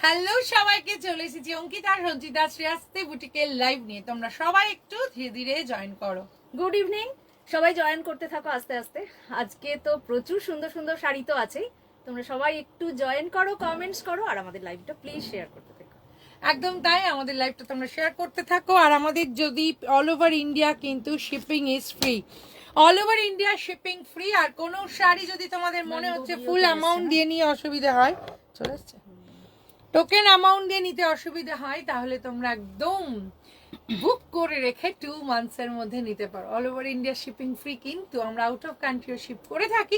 Hello সবাইকে, চলে এসেছি অঙ্কিতা আর রঞ্জিতা শ্রেয়াস্তে বুটিকের লাইভ নিয়ে। তোমরা সবাই একটু ধীরে ধীরে জয়েন করো। গুড ইভিনিং, সবাই জয়েন করতে থাকো আস্তে আস্তে। আজকে তো প্রচুর সুন্দর সুন্দর শাড়ি তো আছেই, তোমরা সবাই একটু জয়েন করো, কমেন্টস করো, আর আমাদের লাইভটা প্লিজ শেয়ার করতে থাকো। একদম তাই, আমাদের লাইভটা তোমরা শেয়ার করতে থাকো। আর আমাদের যদি অল ওভার ইন্ডিয়া কিন্তু shipping is free, all over India shipping free. আর কোনো শাড়ি যদি তোমাদের মনে হচ্ছে ফুল অ্যামাউন্ট দিয়ে নিয়ে অসুবিধা হয়, চলে আসছে টোকেন অ্যামাউন্ট দিয়ে নিতে অসুবিধা হয়, তাহলে তোমরা একদম বুক করে রেখে 2 মান্থসের মধ্যে নিতে পারো। All over India shipping free, কিন্তু আমরা আউট অফ কান্ট্রিও শিপ করে থাকি।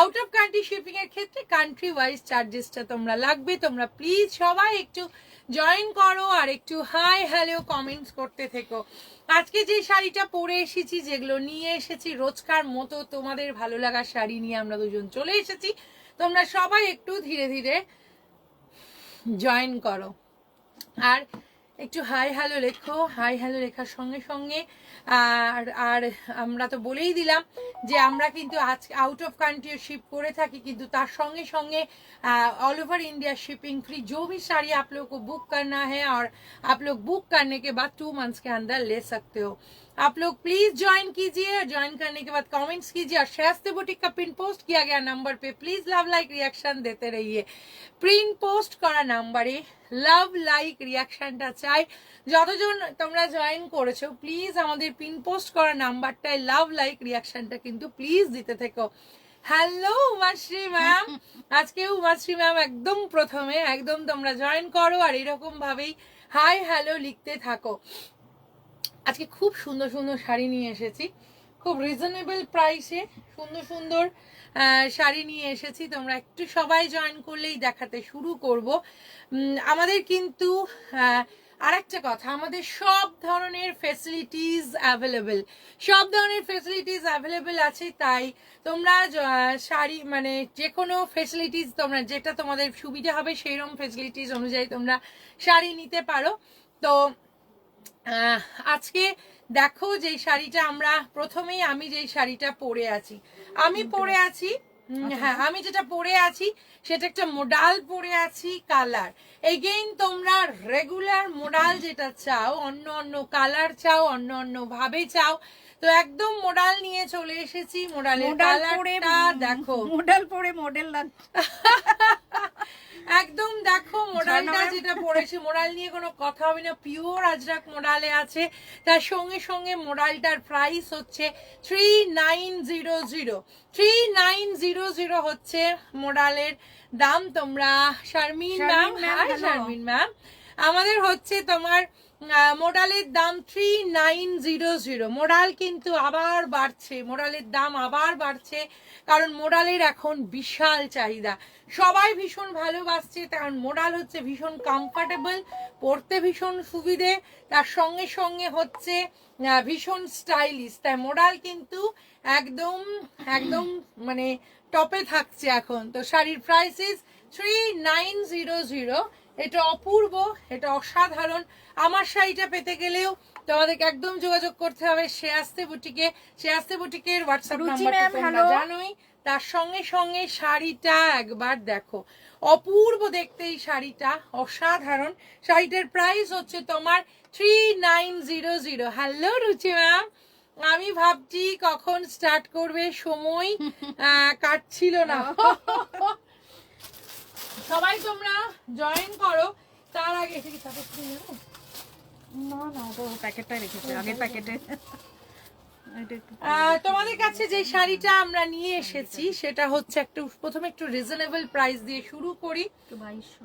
আউট অফ কান্ট্রি শিপিং এর ক্ষেত্রে কান্ট্রি ওয়াইজ চার্জেসটা তোমরা লাগবে। তোমরা প্লিজ সবাই একটু জয়েন করো আর একটু হাই হ্যালো কমেন্টস করতে থেকো। আজকে যে শাড়িটা পরে এসেছি, যেগুলো নিয়ে এসেছি রোজকার মতো তোমাদের ভালো লাগার শাড়ি নিয়ে আমরা দুজন চলে এসেছি। তোমরা সবাই একটু ধীরে ধীরে জয়েন করো আর একটু হাই হ্যালো লেখো। হাই হ্যালো লেখার সঙ্গে সঙ্গে আর আমরা তো বলেই দিলাম যে আমরা কিন্তু আজকে আউট অফ কান্ট্রি শিপ করে থাকি, কিন্তু তার সঙ্গে সঙ্গে all over India shipping free. जो भी साड़ी आप लोग को बुक करना है और आप लोग बुक करने के बाद 2 मंथ्स के अंदर ले सकते हो। आप लोग प्लीज ज्वाइन कीजिए, ज्वाइन करने के बाद कमेंट्स कीजिए और शायस्ते बुटीक का पिन पोस्ट किया गया नंबर पे प्लीज लव लाइक रिएक्शन देते रहिए। पिन पोस्ट करा नंबरे লাভ লাইক রিয়াকশনটা চাই। যতজন তোমরা জয়েন করেছো প্লিজ আমাদের পিন পোস্ট করা নাম্বারটায় লাভ লাইক রিয়াকশনটা কিন্তু প্লিজ দিতে থেকো। হ্যালো উমাশ্রী ম্যাম, আজকে উমাশ্রী ম্যাম একদম প্রথমে একদম তোমরা জয়েন করো আর এরকম ভাবেই হাই হ্যালো লিখতে থাকো। আজকে খুব সুন্দর সুন্দর শাড়ি নিয়ে এসেছি, খুব রিজনেবল প্রাইসে সুন্দর সুন্দর শাড়ি নিয়ে এসেছি। তোমরা একটু সবাই জয়েন করলেই দেখাতে শুরু করব। আমাদের কিন্তু আরেকটা কথা, আমাদের সব ধরনের ফেসিলিটিস অ্যাভেলেবেল, সব ধরনের ফেসিলিটিস অ্যাভেলেবেল আছে। তাই তোমরা শাড়ি মানে যে কোনো ফেসিলিটিস তোমরা যেটা তোমাদের সুবিধা হবে সেইরকম ফেসিলিটিস অনুযায়ী তোমরা শাড়ি নিতে পারো। তো আজকে দেখো যেই শাড়িটা আমরা প্রথমেই, আমি যেই শাড়িটা পরে আছি, হ্যাঁ আমি যেটা পরে আছি সেটা একটা মোডাল পরে আছি কালার। এগেইন তোমরা রেগুলার মোডাল যেটা চাও, অন্য অন্য কালার চাও, অন্য অন্য ভাবে চাও, তো একদম মোডাল নিয়ে চলে এসেছি। মোডালের কালারটা দেখো, মোডাল পরে মডেল লাগছে একদম দেখো মোডালটা যেটা পড়েছে, মোডাল নিয়ে কোনো কথা হবে না, পিওর আজরাক মোডালে আছে। তার সঙ্গে সঙ্গে মোডালটার প্রাইস হচ্ছে 3900। 3900 হচ্ছে মোডালের দাম। তোমরা Sharmin ma'am, hi Sharmin ma'am, আমাদের হচ্ছে তোমার মোডালের দাম 3900। মোডাল কিন্তু আবার বাড়ছে, মোডালের দাম আবার বাড়ছে, কারণ মোডালের এখন বিশাল চাহিদা, সবাই ভীষণ ভালোবাসছে। কারণ মোডাল হচ্ছে ভীষণ কমফর্টেবল, পরতে ভীষণ সুবিধে, তার সঙ্গে সঙ্গে হচ্ছে ভীষণ স্টাইলিশ। তাই মোডাল কিন্তু একদম একদম মানে টপে থাকছে এখন। তো শাড়ির প্রাইসেস 3900। এটা অপূর্ব, এটা অসাধারণ। আমার শাড়িটা পেতে গেলেও তোমাদেরকে একদম যোগাযোগ করতে হবে শ্রেয়াস্তে বুটিকে। শ্রেয়াস্তে বুটিকের হোয়াটসঅ্যাপ নাম্বারটা তোমরা জানোই। তার সঙ্গে সঙ্গে শাড়িটা একবার দেখো, অপূর্ব দেখতে এই শাড়িটা, অসাধারণ। শাড়িটার প্রাইস হচ্ছে তোমার 3900। হ্যালো রুচি ম্যাম, আমি ভাবছি কখন স্টার্ট করবে, সময় কাটছিল না। সবাই তোমরা জয়েন করো। তার আগে না তো প্যাকেটটাই রেখেছে আগের প্যাকেটে। তোমাদের কাছে যে শাড়িটা আমরা নিয়ে এসেছি সেটা হচ্ছে প্রথমে একটু রিজনেবল প্রাইস দিয়ে শুরু করি। 2200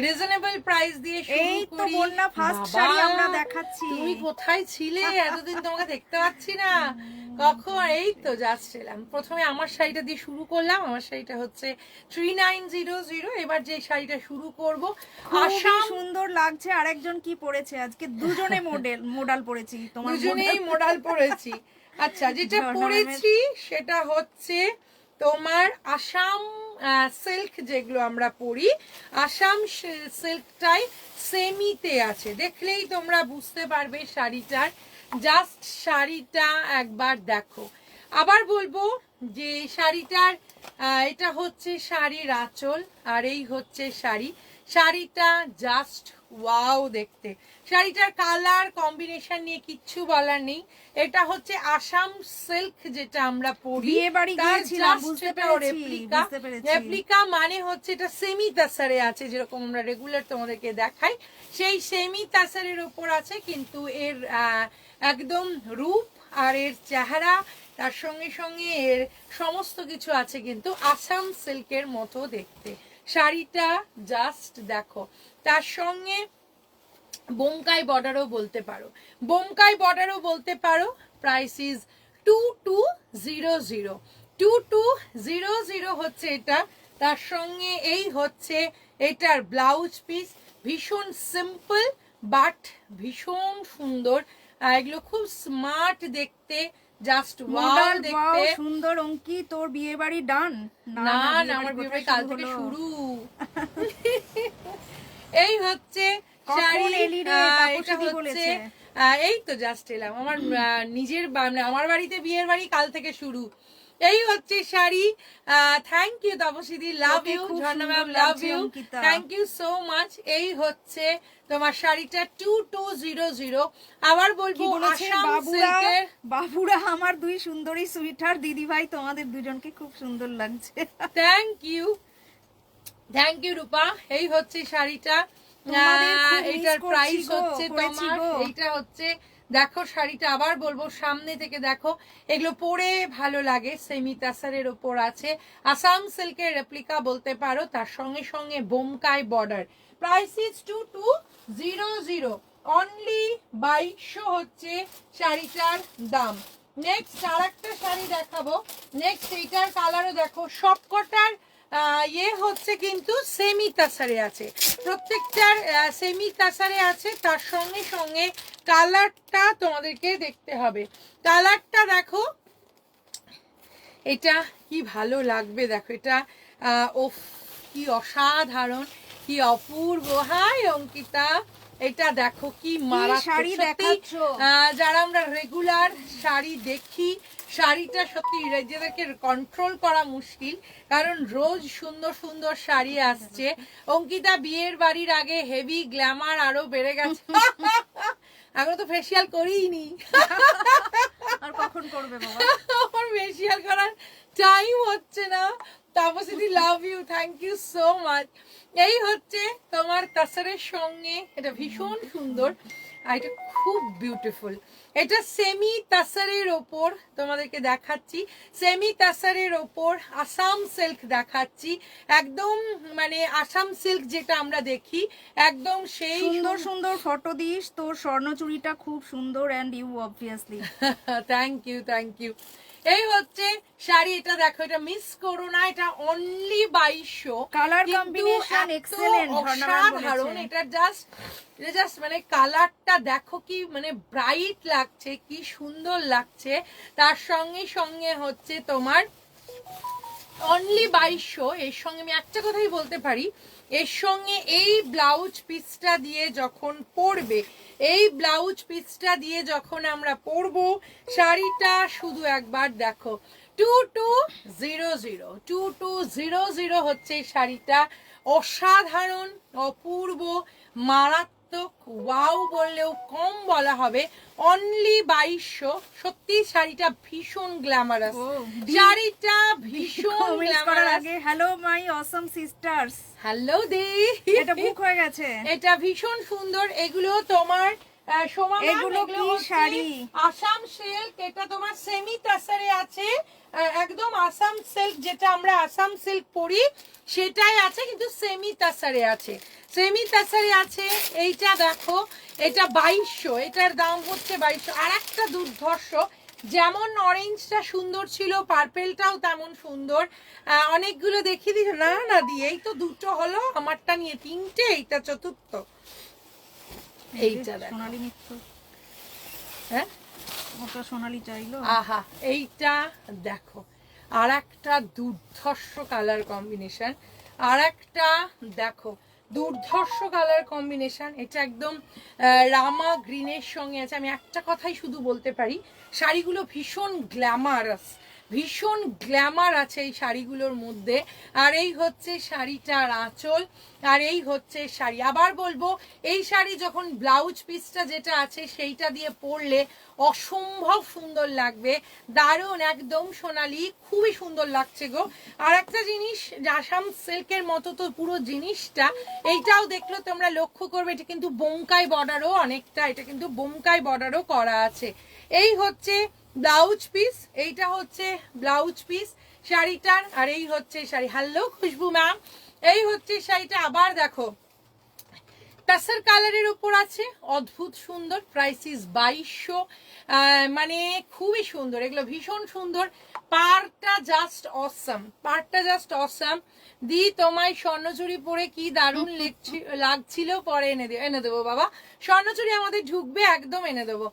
রিজনেবল প্রাইস দিয়ে শুরু করি। এই তো বলনা ফার্স্ট শাড়ি আমরা দেখাচ্ছি। তুমি কোথায় ছিলে এতদিন, তোমাকে দেখতে পাচ্ছি না কখন। এই তো জাস্ট এলাম। প্রথমে আমার শাড়িটা দিয়ে শুরু করলাম, আমার শাড়িটা হচ্ছে 3900। এবার যে শাড়িটা শুরু করব, আসাম সুন্দর লাগছে। আরেকজন কি পরেছে আজকে? দুজনে মোডাল পরেছি, তোমার দুজনেই মোডাল পরেছি। আচ্ছা, যেটা পরেছি সেটা হচ্ছে তোমার আসাম সিল্ক, যেগুলো আমরা পরি আসাম সিল্কটাই সেমিতে আছে। দেখলেই তোমরা বুঝতে পারবে শাড়িটার, জাস্ট শাড়িটা একবার দেখো। আবার বলবো যে শাড়িটার এটা হচ্ছে শাড়ির আঁচল আর এই হচ্ছে শাড়িটা জাস্ট ওয়াও দেখতে। শাড়িটার কালার কম্বিনেশন নিয়ে কিচ্ছু বলার নেই। এটা হচ্ছে আসাম সিল্ক যেটা আমরা পরি, বিয়ে বাড়ি গিয়েছিলাম, বুঝতে পেরেছি। রেপ্লিকা মানে হচ্ছে এটা সেমি তাসারে আছে, যেরকম আমরা রেগুলার তোমাদেরকে দেখাই সেই সেমি তাসারের উপর আছে, কিন্তু এর একদম রূপ আর এর চেহারা তার সঙ্গে সঙ্গে এর সমস্ত কিছু আছে কিন্তু আসাম সিল্কের মতো দেখতে। শাড়িটা জাস্ট দেখো, তার সঙ্গে বোমকাই বর্ডারও বলতে পারো। Price is 2200। 2200 হচ্ছে এটা। তার সঙ্গে এই হচ্ছে এটার ব্লাউজ পিস, ভীষণ সিম্পল বাট ভীষণ সুন্দর। এগুলো খুব স্মার্ট দেখতে, জাস্ট ওয়াও দেখতে সুন্দর। অঙ্কি, তোর বিয়ে বাড়ি ডান? না আমার বিয়ে বাড়ি কাল থেকে শুরু। এই হচ্ছে শাড়ি, এটা হচ্ছে এই তো জাস্ট এলাম আমার নিজের আমার বাড়িতে, বিয়ের বাড়ি কাল থেকে শুরু। এই হচ্ছে শাড়ি। থ্যাংক ইউ তপসিদি, love you. Jharna ma'am, love you, thank you so much. এই হচ্ছে তোমার শাড়িটা 2200। আবার বলবো আসাম সিল্কের। বাবুরা আমার দুই সুন্দরী সুইটার দিদি ভাই, তোমাদের দুজনকে খুব সুন্দর লাগছে। থ্যাংক ইউ রূপা। এই হচ্ছে শাড়িটা, এটার প্রাইস হচ্ছে তোমার, এইটা হচ্ছে দেখো শাড়িটা আবার বলবো সামনে থেকে দেখো, এগুলো পরে ভালো লাগে। সেমি তাসারের ওপর আছে, আসাম সিল্কের রেপ্লিকা বলতে পারো, তার সঙ্গে সঙ্গে Bomkai border. Price is 2200, only 2200 হচ্ছে শাড়িটার দাম। নেক্সট আর একটা শাড়ি দেখাবো। নেক্সট এইটার কালারও দেখো, সবকটার হচ্ছে কিন্তু সেমি তাসারে আছে, প্রত্যেকটার সেমি তাসারে আছে। তার সঙ্গে সঙ্গে কালারটা তোমাদেরকে দেখতে হবে। কালারটা দেখো, এটা কি ভালো লাগবে দেখো, এটা ওফ কি অসাধারণ, কি অপূর্ব। হাই অঙ্কিতা, এটা দেখো কি মারাত্মক। যারা আমরা রেগুলার শাড়ি দেখি, শাড়িটা সত্যি নিজেদেরকে কন্ট্রোল করা মুশকিল, কারণ রোজ সুন্দর সুন্দর শাড়ি আসছে। অঙ্কিতা বিয়ের বাড়ির আগে হেভি গ্ল্যামার আরো বেড়ে গেছে। এখন তো ফেসিয়াল করিনি, আর কখন করবে বাবা? আমার ফেসিয়াল করার টাইম হচ্ছে না। তাপসিদি, love you, thank you so much. এই হচ্ছে তোমার তাসারের সঙ্গে, এটা ভীষণ সুন্দর আর এটা খুব বিউটিফুল। এটা সেমি তাসারের ওপর তোমাদেরকে দেখাচ্ছি, সেমি তাসারের ওপর আসাম সিল্ক দেখাচ্ছি, একদম মানে আসাম সিল্ক যেটা আমরা দেখি একদম সেই। সুন্দর সুন্দর ফটো দিস, তোর স্বর্ণচুড়িটা খুব সুন্দর, and you obviously. Thank you. এই হচ্ছে শাড়ি, এটা দেখো, এটা মিস করো না, এটা অনলি 2200। কালার কম্বিনেশন এক্সেলেন্ট, অসাধারণ। এটা জাস্ট মানে কালারটা দেখো কি মানে ব্রাইট লাগছে, কি সুন্দর লাগছে। তার সঙ্গে সঙ্গে হচ্ছে তোমার অনলি 2200। এর সঙ্গে আমি একটা কথাই বলতে পারি, এর সঙ্গে এই ব্লাউজ পিসটা দিয়ে যখন পরবে, এই ব্লাউজ পিসটা দিয়ে যখন আমরা পরবো, শাড়িটা শুধু একবার দেখো। 2200 হচ্ছে শাড়িটা, অসাধারণ, অপূর্ব, মারাত্মক, ওয়াও বললেও কম বলা হবে। অনলি 2200। সত্যি শাড়িটা ভীষণ গ্ল্যামারাস, শাড়িটা ভীষণ glamorous. Hello my awesome sisters, hello দি, এটা বুক হয়ে গেছে। এটা ভীষণ সুন্দর। এগুলো তোমার এগুলো কি শাড়ি? আসাম সিল্ক, এটা তোমার সেমি তাসারে আছে, একদম আসাম সিল্ক যেটা আমরা আসাম সিল্ক পরি সেটাই আছে, কিন্তু সেমি তাসারে আছে, এইটা দেখো, এটা 2200, এটার দাম হচ্ছে 2200। আর একটা দুর্ধর্ষ, যেমন অরেঞ্জটা সুন্দর ছিল, পার্পেলটাও তেমন সুন্দর। অনেকগুলো দেখিয়ে দিল না দিয়ে, এই তো দুটো হলো, আমারটা নিয়ে তিনটে, এইটা চতুর্থ। এইটা সোনালী মিত্র, হ্যাঁ ওটা সোনালী চাইলো। আহা, এইটা দেখো, আর একটা দুর্ধর্ষ কালার কম্বিনেশন, আর একটা দেখো দুর্ধর্ষ কালার কম্বিনেশন। এটা একদম রামা গ্রিনের সঙ্গে আছে। আমি একটা কথাই শুধু বলতে পারি, শাড়িগুলো ভীষণ গ্ল্যামারাস, ভীষণ গ্ল্যামার আছে এই শাড়িগুলোর মধ্যে। আর এই হচ্ছে শাড়িটার আঁচল, আর এই হচ্ছে শাড়ি। আবার বলবো এই শাড়ি যখন ব্লাউজ পিসটা যেটা আছে সেইটা দিয়ে পরলে অসম্ভব সুন্দর লাগবে, দারুণ একদম সোনালি, খুবই সুন্দর লাগছে গো। আর একটা জিনিস, আসাম সিল্কের মতো তো পুরো জিনিসটা, এইটাও দেখলো তোমরা লক্ষ্য করবে, এটা কিন্তু বোমকাই বর্ডারও অনেকটা, এটা কিন্তু বোমকাই বর্ডারও করা আছে। এই হচ্ছে ব্লাউজ পিস, এইটা হচ্ছে ব্লাউজ পিস শাড়িটার, আর এই হচ্ছে শাড়ি। হ্যালো খুশবু ম্যাম, এই হচ্ছে শাড়িটা। আবার দেখো টাসার কালারের উপর আছে, অদ্ভুত সুন্দর, প্রাইস ইজ 2200, মানে খুবই সুন্দর, এগুলো ভীষণ সুন্দর। পাড়টা জাস্ট অসাম, পাড়টা জাস্ট অসাম। দি তোমায় স্বর্ণচুরি পরে কি দারুণ লাগছিল, পরে এনে দেবো বাবা, স্বর্ণচুরি আমাদের ঢুকবে একদম, এনে দেবো।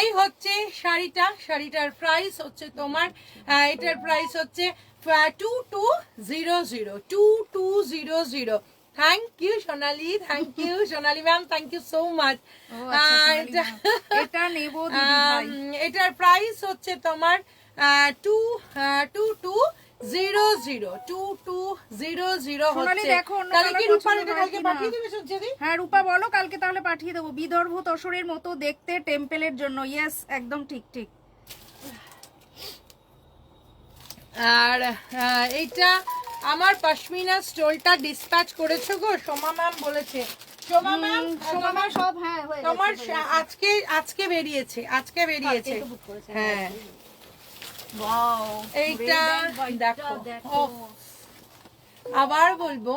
এই হচ্ছে শাড়িটা, শাড়িটার প্রাইস হচ্ছে তোমার, এটার প্রাইস হচ্ছে 2200, 2200। Thank you Sonali, thank you Sonali ma'am, thank you so much. এটা নেব দিদি ভাই, এটার প্রাইস হচ্ছে তোমার 2200 সোনালি হচ্ছে। দেখো অন্য তাহলে কি কালার রূপার পছন্দ এটা হয় কালকে কিনা? পাঠিয়ে দিবে সজ্জাদি? হ্যাঁ রূপা বলো, কালকে তাহলে পাঠিয়ে দেবো। বিদর্ভ তসরের মতো দেখতে, টেম্পলের জন্য। ইয়েস, একদম ঠিক ঠিক। আর এইটা আমার পশমিনা স্টোলটা ডিসপ্যাচ করেছো গো, সোমা ম্যাম বলেছে। সোমা ম্যাম, সোমা ম্যাম সব হ্যাঁ হয়ে তোমার গেছে। আজকে বেরিয়েছে, আজকে বেরিয়েছে। হ্যাঁ ওয়াও, এইটা দেখো, ওফ। আবার বলবো,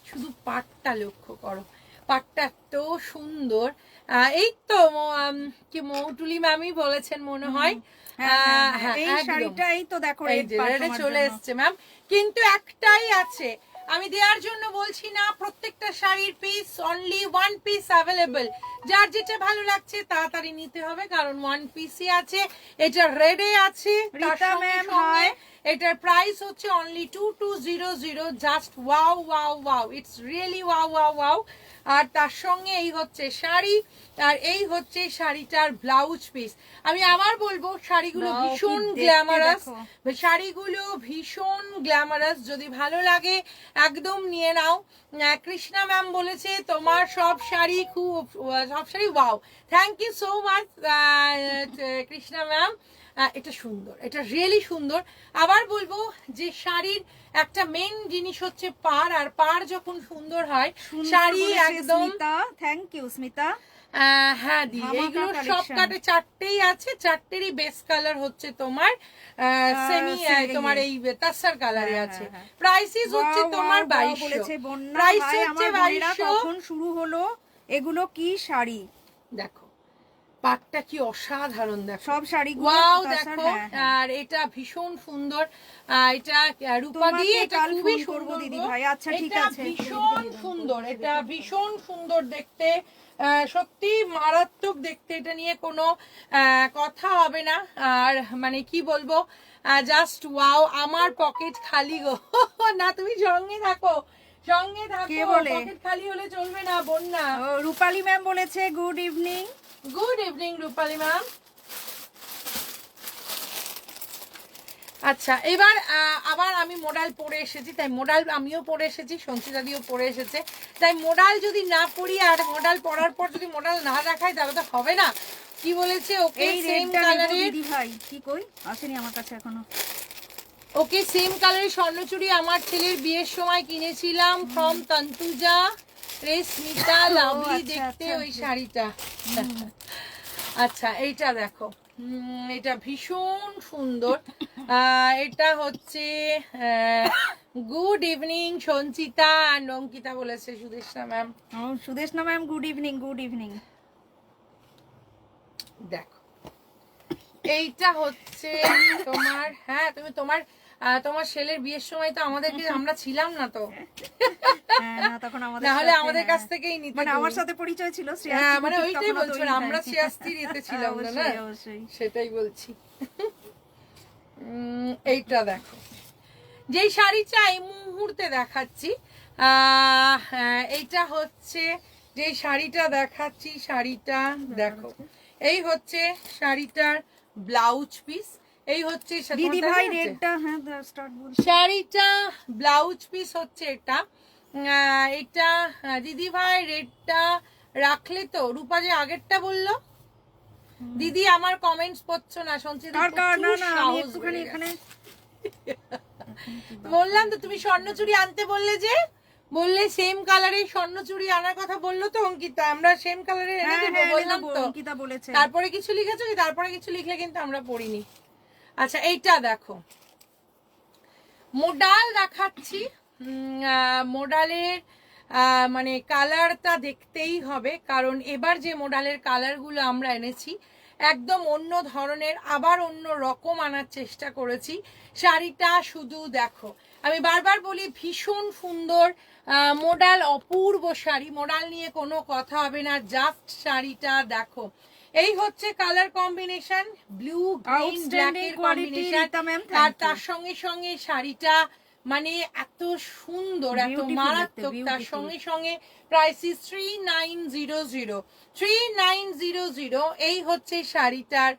শুধু পাটটা লক্ষ্য করো, পাটটা এত সুন্দর। এই তো কি মৌটুলি ম্যামই বলেছেন মনে হয়। হ্যাঁ এই শাড়িটা এই তো দেখো এই যে রেডে চলে এসছে ম্যাম, কিন্তু একটাই আছে, আমি দেওয়ার জন্য বলছি না, প্রত্যেকটা শাড়ির piece only one piece available. যার যেটা ভালো লাগছে তাড়াতাড়ি নিতে হবে, কারণ ওয়ান পিসই আছে। এটা রেডে আছে, রীতা ম্যাম হাই। এটার প্রাইস হচ্ছে only 2200। Just wow wow wow, it's really wow wow wow. আর তার সঙ্গে এই হচ্ছে শাড়ি, আর এই হচ্ছে শাড়িটার ব্লাউজ পিস। আমি আবার বলবো শাড়িগুলো ভীষণ গ্ল্যামারাস, শাড়িগুলো ভীষণ গ্ল্যামারাস। যদি ভালো লাগে একদম নিয়ে নাও। কৃষ্ণা ম্যাম বলেছে তোমার সব শাড়ি খুব, সব sari wow. Thank you so much Krishna ma'am. এটা সুন্দর, এটা রিয়েলি সুন্দর। আবার বলবো যে শাড়ির একটা মেন জিনিস হচ্ছে পাড়, আর পাড় যখন সুন্দর হয় শাড়ি একদম। Thank you Smita. হ্যাঁ দি, এইগুলো সব কাটে চারটেই আছে, চারটেরই বেস কালার হচ্ছে তোমার সেমি, তোমার এই তাসার কালারে আছে। প্রাইসিস হচ্ছে তোমার 2200, প্রাইস হচ্ছে 2200। কখন শুরু হলো এগুলো? কি শাড়ি দেখো পাটটা কি অসাধারণ, দেখো সব শাড়িগুলো, ওয়াও দেখো। আর এটা ভীষণ সুন্দর, এটা রূপা দিয়ে, এটা খুবই সুন্দর দিদি ভাই। আচ্ছা ঠিক আছে, ভীষণ সুন্দর, এটা ভীষণ সুন্দর দেখতে, সত্যি মারাত্মক দেখতে, এটা নিয়ে কোনো কথা হবে না। আর মানে কি বলবো, জাস্ট ওয়াও। আমার পকেট খালি গো না, তুমি সঙ্গে থাকো, সঙ্গে থাকো, পকেট খালি হলে চলবে না বন্যা। রূপালী ম্যাম বলেছে গুড ইভিনিং। গুড ইভিনিং রূপালী ম্যাম। আচ্ছা এবার আবার আমি মোডাল পরে এসেছি, তাই মোডাল আমিও পরে এসেছি, সঞ্চিতা দিও পরে এসেছে, তাই মোডাল যদি না পরি আর মোডাল পরার পর যদি মোডাল না দেখাই তাহলে তো হবে না। কি বলেছে, ওকে সেম কালারের দিদি ভাই, কি কই আসেনি আমার কাছে এখনো। ওকে সেম কালারের স্বর্ণচুড়ি আমার ছেলের বিয়ের সময় কিনেছিলাম ফ্রম তন্তুজা রে স্মিতা, লাভলি দেখতে ওই শাড়িটা। আচ্ছা এইটা দেখো, এটা ভীষণ সুন্দর। এটা হচ্ছে গুড ইভিনিং সঞ্চিতা, আর অঙ্কিতা বলেছে Sudeshna ma'am. Sudeshna ma'am good evening, good evening. দেখো এইটা হচ্ছে তোমার, হ্যাঁ তুমি তোমার তোমার ছেলের বিয়ের সময় তো আমাদেরকে, আমরা ছিলাম না তো, তাহলে আমাদের কাছ থেকেই নিতে, মানে আমার সাথে পরিচয় ছিল, হ্যাঁ মানে ওইটাই বলছি, আমরা শ্রেয়াস্তির এতে ছিলাম না, সেটাই বলছি। এইটা দেখো, যেই শাড়িটা এই মুহূর্তে দেখাচ্ছি, এইটা হচ্ছে যে শাড়িটা দেখাচ্ছি, শাড়িটা দেখো, এই হচ্ছে শাড়িটার ব্লাউজ পিস, এই হচ্ছে দিদি ভাই রেডটা, হ্যাঁ স্টার্ট বল। শাড়িটা ব্লাউজ পিস হচ্ছে এটা, এটা দিদি ভাই রেডটা রাখলে তো, রূপা যে আগেরটা বললো। দিদি আমার কমেন্টস পড়ছো না, সঞ্চিতা একটুখানি এখানে বললাম তো, তুমি স্বর্ণচুড়ি আনতে বললে যে, বললে সেম কালারের স্বর্ণচুড়ি আনার কথা বললো তো অঙ্কিতা, আমরা সেম কালারের এনে দেবো বললাম তো। অঙ্কিতা বলেছে। তারপরে কিছু লিখেছো কি? তারপরে কিছু লিখলে কিন্তু আমরা পড়িনি। আচ্ছা এইটা দেখো, মোডাল দেখাচ্ছি। মোডালের মানে কালারটা দেখতেই হবে, কারণ এবার যে মোডালের কালারগুলো আমরা এনেছি একদম অন্য ধরনের, আবার অন্য রকম আনার চেষ্টা করেছি। শাড়িটা শুধু দেখো, আমি বারবার বলি ভীষণ সুন্দর মোডাল, অপূর্ব শাড়ি, মোডাল নিয়ে কোনো কথা হবে না, জাস্ট শাড়িটা দেখো। এই হচ্ছে কালার কম্বিনেশন, ব্লু গ্রিন ব্ল্যাকের কম্বিনেশন, আর তার সঙ্গে সঙ্গে শাড়িটা মানে এত সুন্দর, এত মারাত্মক, তার সঙ্গে সঙ্গে প্রাইস 3900 এই হচ্ছে শাড়িটার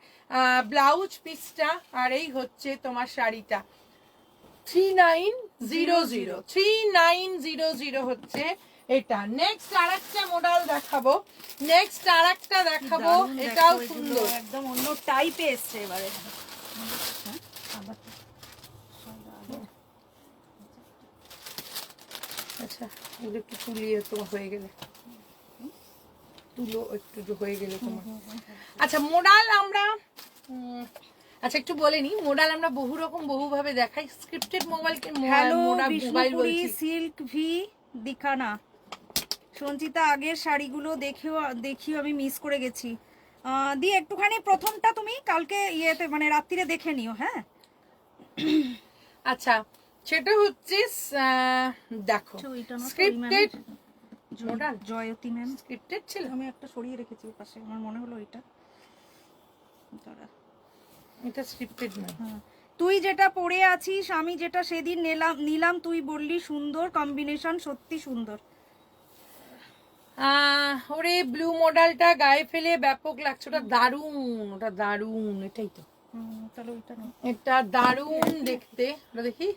ব্লাউজ পিসটা, আর এই হচ্ছে তোমার শাড়িটা 3900 হচ্ছে এটা। নেক্সট আরেকটা মডেল দেখাবো, এটাও সুন্দর, একদম অন্য টাইপে এসছে এবারে। আচ্ছা এগুলো একটু তুলিয়ে তোমার হয়ে গেলে, তুলো একটু হয়ে গেলে তোমার। আচ্ছা মোডাল আমরা আচ্ছা একটু বলে নি, মোডাল আমরা বহু রকম বহুভাবে দেখাই। স্ক্রিপ্টেড মোবাইলকে মোবাইল বলছি। সিল্ক ভি দিখানা সঞ্চিতা, আগের শাড়িগুলো দেখিও আমি মিস করে গেছি। দিয়ে একটুখানি প্রথমটা তুমি কালকে ইয়েতে মানে রাত্রিরে দেখে নিও, হ্যাঁ। আচ্ছা সেটা হচ্ছে দেখো scripted model, Jayati ma'am scripted ছিল, আমি একটা সরিয়ে রেখেছি পাশে, আমার মনে হলো এটা স্ক্রিপ্টেড নয়। তুই যেটা পরে আছিস, আমি যেটা সেদিন নিলাম, তুই বললি সুন্দর কম্বিনেশন, সত্যি সুন্দর। ওরে ব্লু মডেলটা গায়ে ফেলে ব্যাপক লাগছে, ওটা দারুণ, ওটা দারুণ, এটাই তো, তাহলে ওইটা না, এটা দারুণ দেখতে, ওটা দেখি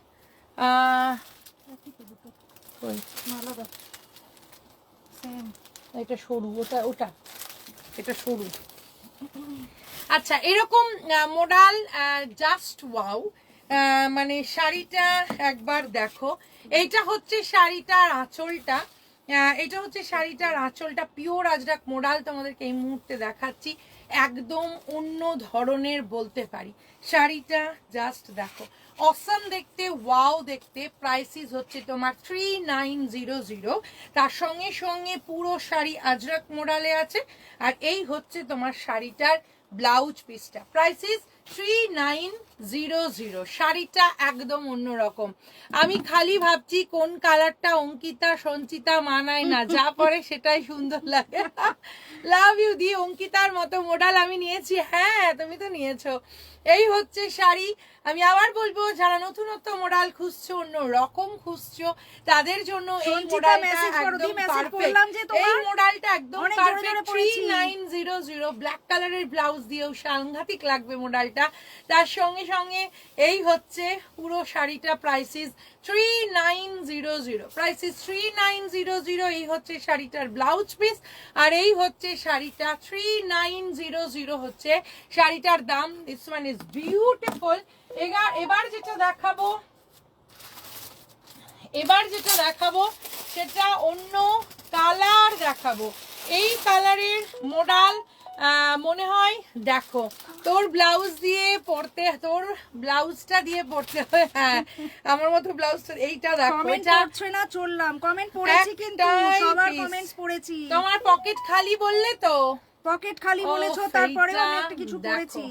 এটা সরু, ওটা এটা সরু। আচ্ছা এরকম মডেল জাস্ট ওয়াও, মানে শাড়িটা একবার দেখো। এইটা হচ্ছে শাড়িটার আঁচলটা, এটা হচ্ছে শাড়িটার আঁচলটা, পিওর আজরাক মোডাল তোমাদেরকে এই মুহূর্তে দেখাচ্ছি, একদম অন্য ধরনের বলতে পারি। শাড়িটা জাস্ট দেখো, অসাম দেখতে, ওয়াও দেখতে। প্রাইসিস হচ্ছে তোমার 3900, তার সঙ্গে সঙ্গে পুরো শাড়ি আজরাক মোডালে আছে, আর এই হচ্ছে তোমার শাড়িটার ব্লাউজ পিসটা। প্রাইসিস 3900, শাড়িটা একদম অন্যরকম। আমি খালি ভাবছি কোন কালারটা অঙ্কিতা সঞ্চিতা মানায় না, যা পরে সেটাই সুন্দর লাগে। লাভ ইউ দি, অঙ্কিতার মতো মডেল আমি নিয়েছি, হ্যাঁ তুমি তো নিয়েছো। এই হচ্ছে শাড়ি। আমি আবার বলবো, যারা নতুনত্ব মডেল খুঁজছো, অন্য রকম খুঁজছো, তাদের জন্য এই মডেলটা একদম পারফেক্ট। এই মডেলটা একদম পারফেক্ট, 3900 ব্ল্যাক কালারের ব্লাউজ দিয়েও সাংঘাতিক লাগবে মডেলটা। তার সঙ্গে সঙ্গে এই হচ্ছে পুরো শাড়িটা, প্রাইসিস 3900, প্রাইসিস 3900। এই হচ্ছে শাড়িটার ব্লাউজ পিস, আর এই হচ্ছে শাড়িটা 3900 হচ্ছে শাড়িটার দাম। This one is beautiful. এবার যেটা দেখাবো সেটা অন্য কালার দেখাবো। এই কালারের মডেল মনে হয়, দেখো তোর ব্লাউজ দিয়ে পড়তে, তোর ব্লাউজটা দিয়ে পড়তে হয়, হ্যাঁ আমার মতো ব্লাউজটা। এইটা দেখো, এটা না চললাম, কমেন্ট পড়েছি কিন্তু সবার কমেন্টস পড়েছি। তোমার পকেট খালি বললে তো, পকেট খালি বলেছো, তারপরে আমি একটা কিছু পড়েছি।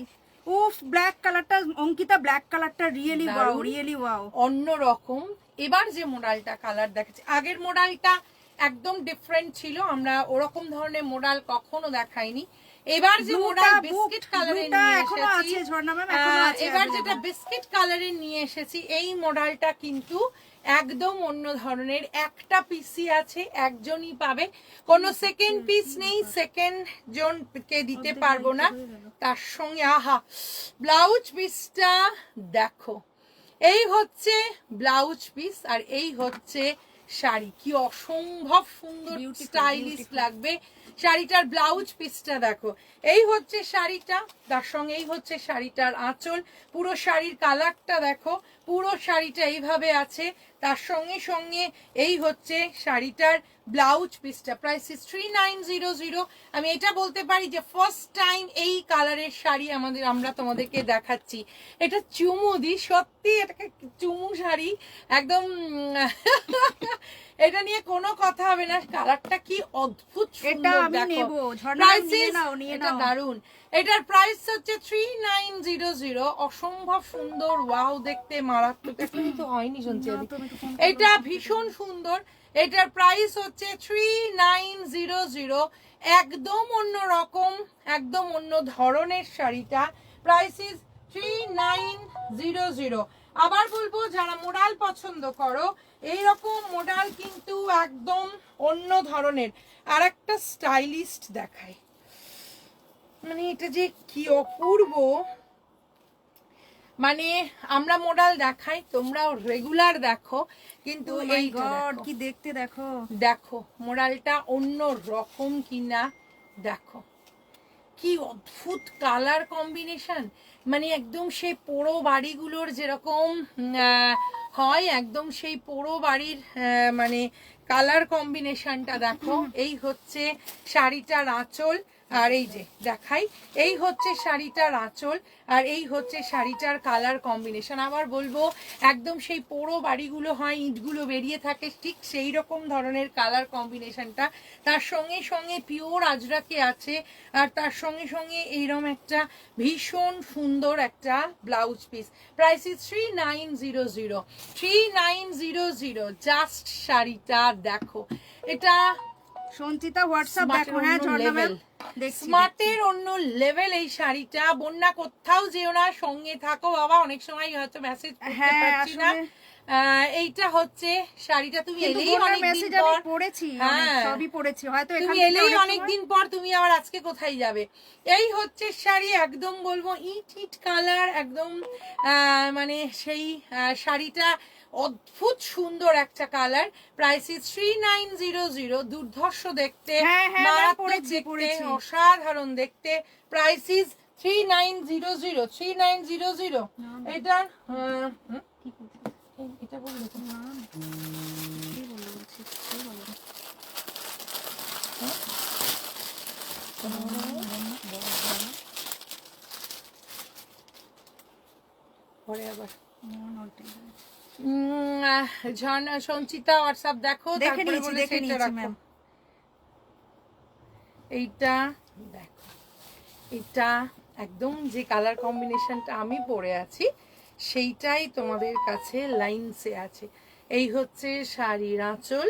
উফ, ব্ল্যাক কালারটা অঙ্কিতা, ব্ল্যাক কালারটা রিয়েলি ওয়াও, রিয়েলি ওয়াও, অন্য রকম। এবার যে মডেলটা কালার দেখাচ্ছি, আগের মডেলটা একদম ডিফারেন্ট ছিল, আমরা ওরকম ধরনের মডেল কখনো দেখাইনি। এবার যে মডেল বিস্কিট কালারের নিয়ে এসেছি, এবার যেটা বিস্কিট কালারের নিয়ে এসেছি, এই মডেলটা কিন্তু একদম অন্য ধরনের, একটা পিসই আছে, একজনই পাবে, কোনো সেকেন্ড পিস নেই, সেকেন্ড জনকে দিতে পারবো না। তার সঙ্গে আহা ব্লাউজ পিসটা দেখো, এই হচ্ছে ব্লাউজ পিস আর এই হচ্ছে শাড়ি, কি অসম্ভব সুন্দর স্টাইলিশ লাগবে। শাড়িটার ব্লাউজ পিসটা দেখো, এই হচ্ছে শাড়িটা, তার সঙ্গে এই হচ্ছে শাড়িটার আঁচল, পুরো শাড়ির কালারটা দেখো, পুরো শাড়িটা এইভাবে আছে, তার সঙ্গে সঙ্গে এই হচ্ছে শাড়িটার ব্লাউজ পিসটা। Price is 3900। আমি এটা বলতে পারি যে ফার্স্ট টাইম এই কালারের শাড়ি আমরা তোমাদেরকে দেখাচ্ছি। এটা চুমু দি, সত্যি এটাকে চুমু শাড়ি একদম এটা নিয়ে কোনো কথা হবে না, কালারটা কি অদ্ভুত সুন্দর দেখো। এটা দারুন, এটার প্রাইস হচ্ছে 3900, অসম্ভব সুন্দর, ওয়াও দেখতে, মারাত্মক। এখনই তো হয়নি শুনছি, এটা ভীষণ সুন্দর। এটার প্রাইস হচ্ছে 3900, একদম অন্য রকম, একদম অন্য ধরনের শাড়িটা। Price is 3900। আবার বলবো, যারা মোডাল পছন্দ করো, এইরকম মোডাল কিন্তু একদম অন্য ধরনের। আর একটা স্টাইলিস্ট দেখায়, মানে এটা যে কি অপূর্ব, মানে আমরা মোডাল দেখাই, তোমরাও রেগুলার দেখো, কিন্তু এই কি দেখতে দেখো, দেখো মোডালটা অন্য রকম কিনা, দেখো কি অদ্ভুত কালার কম্বিনেশন, মানে একদম সেই পোড়ো বাড়িগুলোর যেরকম হয়, একদম সেই পোড়ো বাড়ির মানে কালার কম্বিনেশনটা দেখো। এই হচ্ছে শাড়িটার আঁচল, আর এই যে দেখাই, এই হচ্ছে শাড়িটার আঁচল, আর এই হচ্ছে শাড়িটার কালার কম্বিনেশন। আবার বলবো, একদম সেই পোড়ো বাড়িগুলো হয়, ইঁটগুলো বেরিয়ে থাকে, ঠিক সেই রকম ধরনের কালার কম্বিনেশনটা। তার সঙ্গে সঙ্গে পিওর আজরাকে আছে, আর তার সঙ্গে সঙ্গে এইরকম একটা ভীষণ সুন্দর একটা blouse piece. Price is 3900, 3900। Just শাড়িটা দেখো, এটা সঞ্চিতা হোয়াটসঅ্যাপ দেখো, হ্যাঁ ঝর্ণা ম্যাম স্মার্টের অন্য লেভেল এই শাড়িটা। বন্যা কোথাও যেও না, সঙ্গে থাকো বাবা, অনেক সময় হয়তো মেসেজ করতে পারছি না। এইটা হচ্ছে শাড়িটা, তুমি এলেই অনেকদিন পর পড়েছি, সবই পড়েছি, হয়তো তুমি এলেই অনেকদিন পর, তুমি আবার আজকে কোথায় যাবে। এই হচ্ছে শাড়ি, একদম বলবো ইট ইট কালার, একদম মানে সেই শাড়িটা অদ্ভুত সুন্দর একটা কালার। প্রাইস ইজ 3900, দুর্ধর্ষ দেখতে, মারাত্মক দেখতে, অসাধারণ দেখতে। Price is 3900, 3900। এটা এটা বললো না, কি বললো, বলছি কি বললো, পরে আবার সঞ্চিতা হোয়াটসঅ্যাপ দেখো, তারপরে বলেছে এটা রাখো। এইটা দেখো, এটা একদম যে কালার কম্বিনেশনটা আমি পরে আছি সেইটাই তোমাদের কাছে লাইনসে আছে। এই হচ্ছে শাড়ির আঁচল,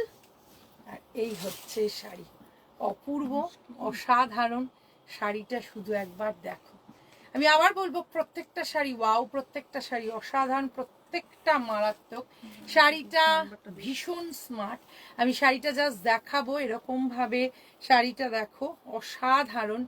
আর এই হচ্ছে শাড়ি, অপূর্ব, অসাধারণ শাড়িটা, শুধু একবার দেখো। আমি আবার বলবো, প্রত্যেকটা শাড়ি ওয়াও, প্রত্যেকটা শাড়ি অসাধারণ, প্রত্যেকটা মারাত্মক। শাড়িটা ভীষণ স্মার্ট, আমি শাড়িটা জাস্ট দেখাবো এরকম ভাবে, শাড়িটা দেখো অসাধারণ।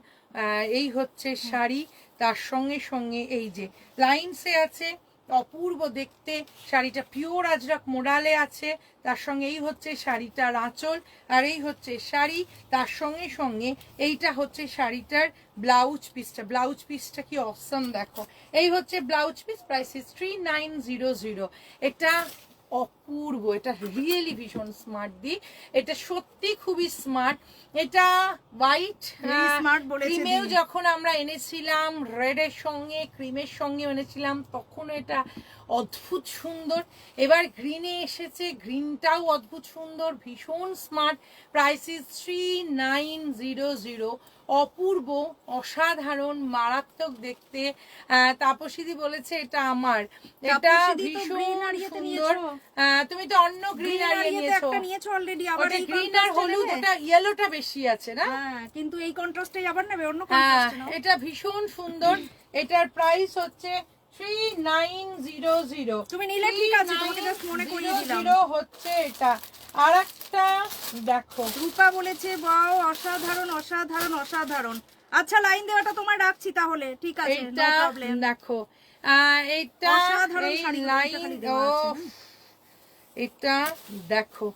এই হচ্ছে শাড়ি, তার সঙ্গে সঙ্গে এই যে লাইনসে আছে, অপূর্ব দেখতে। শাড়িটা পিওর আজরাক মোডালে আছে, তার সঙ্গে এই হচ্ছে শাড়িটার আঁচল, আর এই হচ্ছে শাড়ি, তার সঙ্গে সঙ্গে এইটা হচ্ছে শাড়িটার ব্লাউজ পিসটা। ব্লাউজ পিসটা কি অসম দেখো, এই হচ্ছে ব্লাউজ পিস। Price is 3900। এটা অপূর্ব, এটা রিয়েলি ভীষণ স্মার্ট দি, এটা সত্যি খুবই স্মার্ট। এটা হোয়াইট ক্রিমেও যখন আমরা এনেছিলাম, রেডের সঙ্গে ক্রিমের সঙ্গে এনেছিলাম, তখন এটা অদ্ভুত সুন্দর। এবার গ্রিনে এসেছে, গ্রিনটাও অদ্ভুত সুন্দর, ভীষণ স্মার্ট। প্রাইস ইজ 3900, অপূর্ব, অসাধারণ, মারাত্মক দেখতে। তাপসীদি বলেছে এটা আমার, এটা ভীষণ সুন্দর। তুমি তো অন্য গ্রিন আর নিয়েছো অলরেডি, আবার এই গ্রিন আর হলুদ, এটা ইয়েলোটা বেশি আছে না, কিন্তু এই কন্ট্রাস্টে আবার নেবে অন্য কন্ট্রাস্টে নাও। এটা ভীষণ সুন্দর। এটার প্রাইস হচ্ছে 3900 তুমি নিলে ঠিক আছে, তোমাকে জাস্ট মনে করিয়ে দিলাম। 3900 হচ্ছে এটা। আরেকটা দেখো, রূপা বলেছে বাও, অসাধারণ অসাধারণ অসাধারণ। আচ্ছা লাইন দেওয়াটা তোমার রাখছি তাহলে, ঠিক আছে, নো এটা প্রবলেম। দেখো, এইটা অসাধারণ এই শাড়িগুলো, লাইন, এটা খালি দেওয়া আছে, হ্যাঁ। এটা দেখো,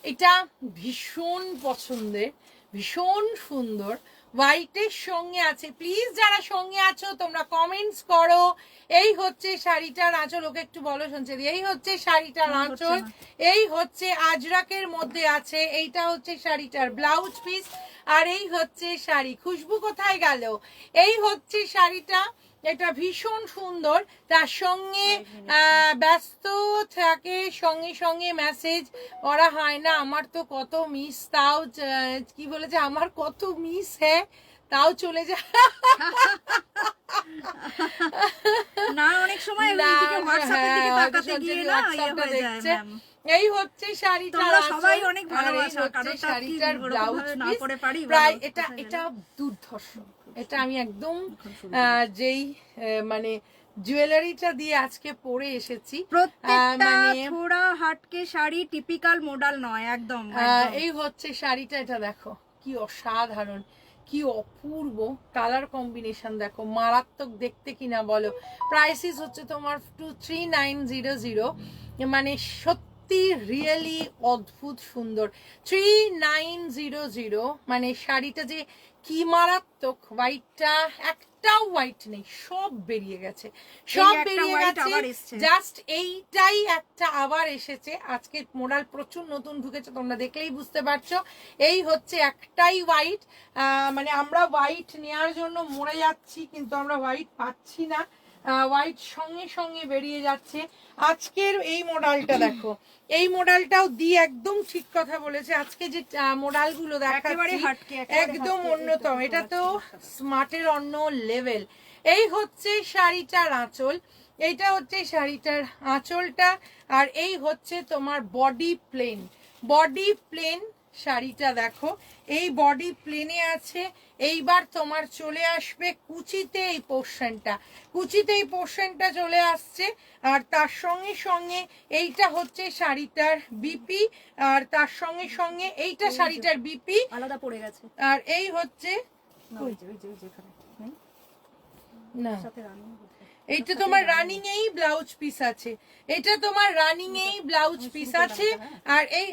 এটা ভীষণ পছন্দের, ভীষণ সুন্দর, হোয়াইটের সঙ্গে আছে। প্লিজ যারা সঙ্গে আছো তোমরা কমেন্টস করো। এই হচ্ছে শাড়িটার আঁচল, ওকে একটু বলো শুনছে দি। এই হচ্ছে শাড়িটার আঁচল, এই হচ্ছে আজরাকের মধ্যে আছে, এইটা হচ্ছে শাড়িটার ব্লাউজ পিস, আর এই হচ্ছে শাড়ি। খুশবু কোথায় গেল? এই হচ্ছে শাড়িটা, এটা ভীষণ সুন্দর। তার সঙ্গে ব্যস্ত থাকে, সঙ্গে সঙ্গে মেসেজ করা হয় না। আমার তো কত মিস, তাও কি বলেছে, আমার কত মিস হ্যাঁ তাও চলে যায় না, অনেক সময় ওইদিকে হোয়াটসঅ্যাপের দিকে তাকাতে গিয়ে না ইয়ে হয়ে যায় ম্যাম। এই হচ্ছে শাড়িটা, তোমরা সবাই অনেক ভালোবাসো, কারণ শাড়িটার ব্লাউজ না করে পারি প্রায় এটা এটা দুর্ধর্ষ। এটা আমি একদম যেই মানে জুয়েলারিটা দিয়ে আজকে পরে এসেছি, প্রত্যেকটা থোড়া হাটকে শাড়ি টিপিক্যাল মডেল নয়, একদম। এই হচ্ছে শাড়িটা, এটা দেখো কি অসাধারণ, কি অপূর্ব কালার কম্বিনেশন, দেখো মারাত্মক দেখতে কিনা বলো। প্রাইসিস হচ্ছে তোমার 3900, মানে সত্যি রিয়েলি অদ্ভুত সুন্দর। 3900, মানে শাড়িটা যে কি মারাত্মক। হোয়াইটটা একটাও হোয়াইট নেই, সব বেরিয়ে গেছে, সব বেরিয়ে গেছে। জাস্ট এইটাই একটা আবার এসেছে আজকে। মোডাল প্রচুর নতুন ঢুকেছে, তোমরা দেখলেই বুঝতে পারছো। এই হচ্ছে একটাই হোয়াইট, মানে আমরা হোয়াইট নেওয়ার জন্য মরে যাচ্ছি, কিন্তু আমরা হোয়াইট পাচ্ছি না। হোয়াইট সঙ্গে সঙ্গে বেরিয়ে যাচ্ছে। আজকের এই মডেলটা দেখো, এই মডেলটাও দি একদম ঠিক কথা বলেছে। আজকে যে মডেলগুলো দেখাচ্ছি একদম অন্যতম, এটা তো স্মার্টের অন্য লেভেল। এই হচ্ছে শাড়িটার আঁচল, এইটা হচ্ছে শাড়িটার আঁচলটা, আর এই হচ্ছে তোমার বডি প্লেন। বডি প্লেন শাড়িটা দেখো, এই বডি প্লেনে আছে। এইবার তোমার চলে আসবে কুচিতে এই পোর্শনটা, কুচিতে এই পোর্শনটা চলে আসছে। আর তার সঙ্গে সঙ্গে এইটা হচ্ছে শাড়িটার বিপি, আর তার সঙ্গে সঙ্গে এইটা শাড়িটার বিপি আলাদা পড়ে গেছে। আর এই হচ্ছে না, এইটা তোমার রানিং এই ব্লাউজ পিস আছে, এটা তোমার রানিং এই ব্লাউজ পিস আছে। আর এই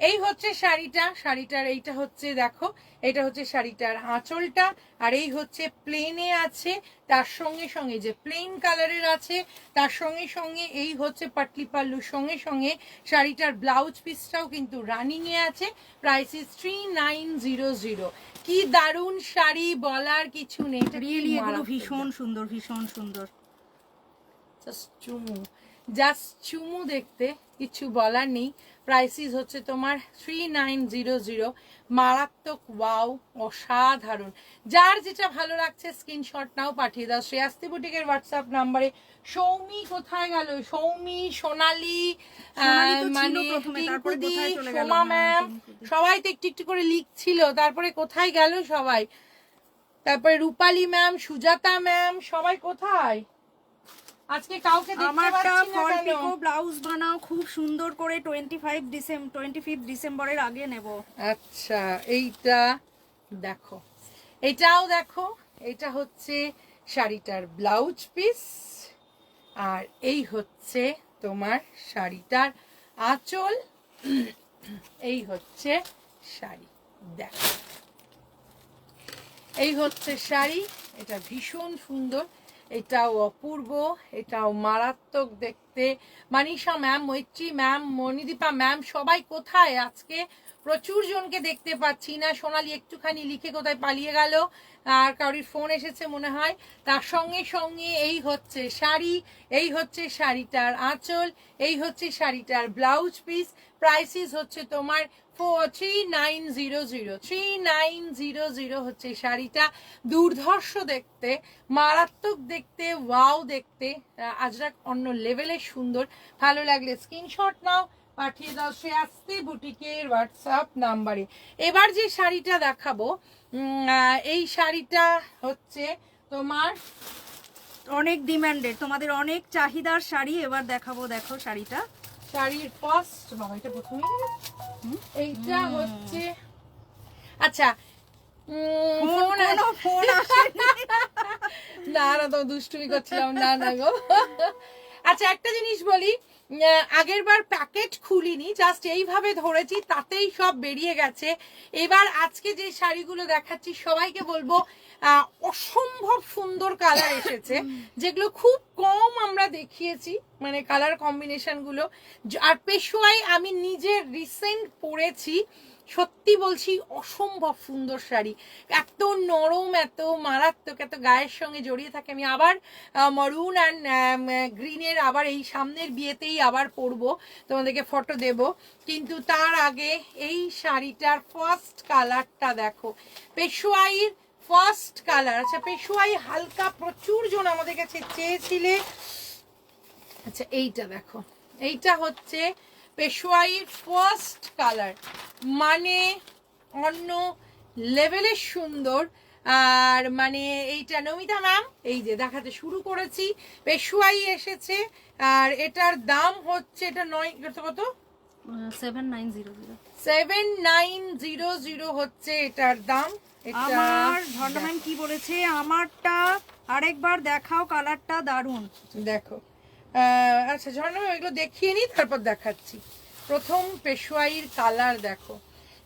এই হচ্ছে শাড়িটা, শাড়িটার এইটা হচ্ছে দেখো, এটা হচ্ছে শাড়িটার আঁচলটা, আর এই হচ্ছে প্লেনে আছে। তার সঙ্গে সঙ্গে যে প্লেন কালারের আছে, তার সঙ্গে সঙ্গে এই হচ্ছে পাটলি পাল্লুর সঙ্গে সঙ্গে শাড়িটার ব্লাউজ পিসটাও কিন্তু রানিং এ আছে। Price is 3900। কি দারুণ শাড়ি, বলার কিছু নেই। রিয়েলি এগুলো ভীষণ সুন্দর, ভীষণ সুন্দর। জাস্ট চুমু, জাস্ট চুমু দেখতে, কিছু বলার নেই। প্রাইসিস হচ্ছে তোমার 3900, মারাত্মক, ওয়াও, অসাধারণ। যার যেটা ভালো লাগছে স্ক্রিনশট নাও, পাঠিয়ে দাও শ্রেয়াস্তি বুটিকের হোয়াটসঅ্যাপ নাম্বারে। সৌমি কোথায় গেল? সৌমি, সোনালি, মানে টিঙ্কুদি, সোমা ম্যাম, সবাই তো একটু একটু করে লিখছিল, তারপরে কোথায় গেল সবাই? তারপরে রূপালী ম্যাম, সুজাতা ম্যাম, সবাই কোথায়? আজকে কাউকে দেখতে পাচ্ছি না কেন? পিকো ব্লাউজ বানাও খুব সুন্দর করে, 25 ডিসেম্বরের আগে নেব। আচ্ছা, এইটা দেখো, এটাও দেখো, এটা হচ্ছে শাড়িটার ব্লাউজ পিস, আর এই হচ্ছে তোমার শাড়িটার আঁচল, এই হচ্ছে শাড়ি। দেখো, এই হচ্ছে শাড়ি, এটা ভীষণ সুন্দর, এটাও অপূর্ব, এটাও মারাত্মক দেখতে। মানিষা ম্যাম, মৈত্রী ম্যাম, মণিদীপা ম্যাম, সবাই কোথায়? আজকে প্রচুর জনকে দেখতে পাচ্ছি না। সোনালি একটুখানি লিখে কোথায় পালিয়ে গেল, আর কারোর ফোন এসেছে মনে হয়। তার সঙ্গে সঙ্গে এই হচ্ছে শাড়ি, এই হচ্ছে শাড়িটার আঁচল, এই হচ্ছে শাড়িটার ব্লাউজ পিস। প্রাইসিস হচ্ছে তোমার 3900 হচ্ছে শাড়িটা। দুর্ধর্ষ দেখতে, মারাত্মক দেখতে, ওয়াও দেখতে, আজরাক অন্য লেভেলের সুন্দর। ভালো লাগলে স্ক্রিনশট নাও, পাঠিয়ে দাও শ্রেয়াস্তি বুটিকের হোয়াটসঅ্যাপ নাম্বারে। এবার যে শাড়িটা দেখাবো, এই শাড়িটা হচ্ছে তোমার অনেক ডিমান্ডেড, তোমাদের অনেক চাহিদার শাড়ি। এবার দেখাবো, দেখো শাড়িটা। শাড়ির ফার্স্ট, বাবা এটা প্রথমেই এইটা হচ্ছে, আচ্ছা ফোন আসেনি। না না, তো দুষ্টুমি করছিলাম, না না গো। আচ্ছা একটা জিনিস বলি, আগের বার প্যাকেট খুলিনি, জাস্ট এইভাবে ধরেছি, তাতেই সব বেরিয়ে গেছে। এবার আজকে যে শাড়িগুলো দেখাচ্ছি সবাইকে বলবো অসম্ভব সুন্দর কালার এসেছে, যেগুলো খুব কম আমরা দেখিয়েছি, মানে কালার কম্বিনেশন গুলো। আর পেশোয়াই আমি নিজে রিসেন্ট পরেছি, সত্যি বলছি অসম্ভব সুন্দর শাড়ি, এত নরম, এত মারাত্মক, এত গায়ের সঙ্গে জড়িয়ে থাকে। আমি আবার মরুন অ্যান্ড গ্রিনের আবার এই সামনের বিয়েতেই আবার পরবো, তোমাদেরকে ফটো দেব। কিন্তু তার আগে এই শাড়িটার ফার্স্ট কালারটা দেখো, পেশোয়াইয়ের ফার্স্ট কালার। আচ্ছা পেশোয়াই হালকা প্রচুর জন আমাদের কাছে চেয়েছিলে। আচ্ছা এইটা দেখো, এইটা হচ্ছে পেশোয়াইয়ের ফার্স্ট কালার, মানে অন্য লেভেলের সুন্দর। আর মানে এইটা নমিতা ম্যাম এই যে দেখাতে শুরু করেছি, পেশোয়াই এসেছে। আর এটার দাম হচ্ছে, এটা 9 কত 7900 হচ্ছে এটার দাম। আমার ঝর্ণাম্যাম কি বলেছে, আমারটা আরেকবার দেখাও, কালারটা দারুন। দেখো আচ্ছা ঝর্ণা এগুলো দেখিয়ে নি, তারপর দেখাচ্ছি। প্রথম পেশোয়াইয়ের কালার দেখো,